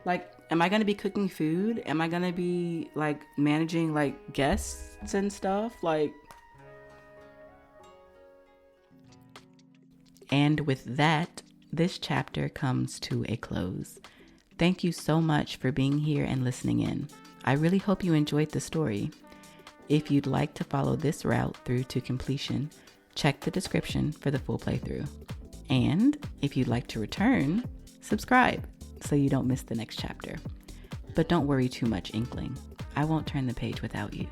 Like, am I gonna be cooking food? Am I gonna be like managing like guests and stuff? Like, and with that, this chapter comes to a close. Thank you so much for being here and listening in. I really hope you enjoyed the story. If you'd like to follow this route through to completion, check the description for the full playthrough. And if you'd like to return, subscribe so you don't miss the next chapter. But don't worry too much, Inkling. I won't turn the page without you.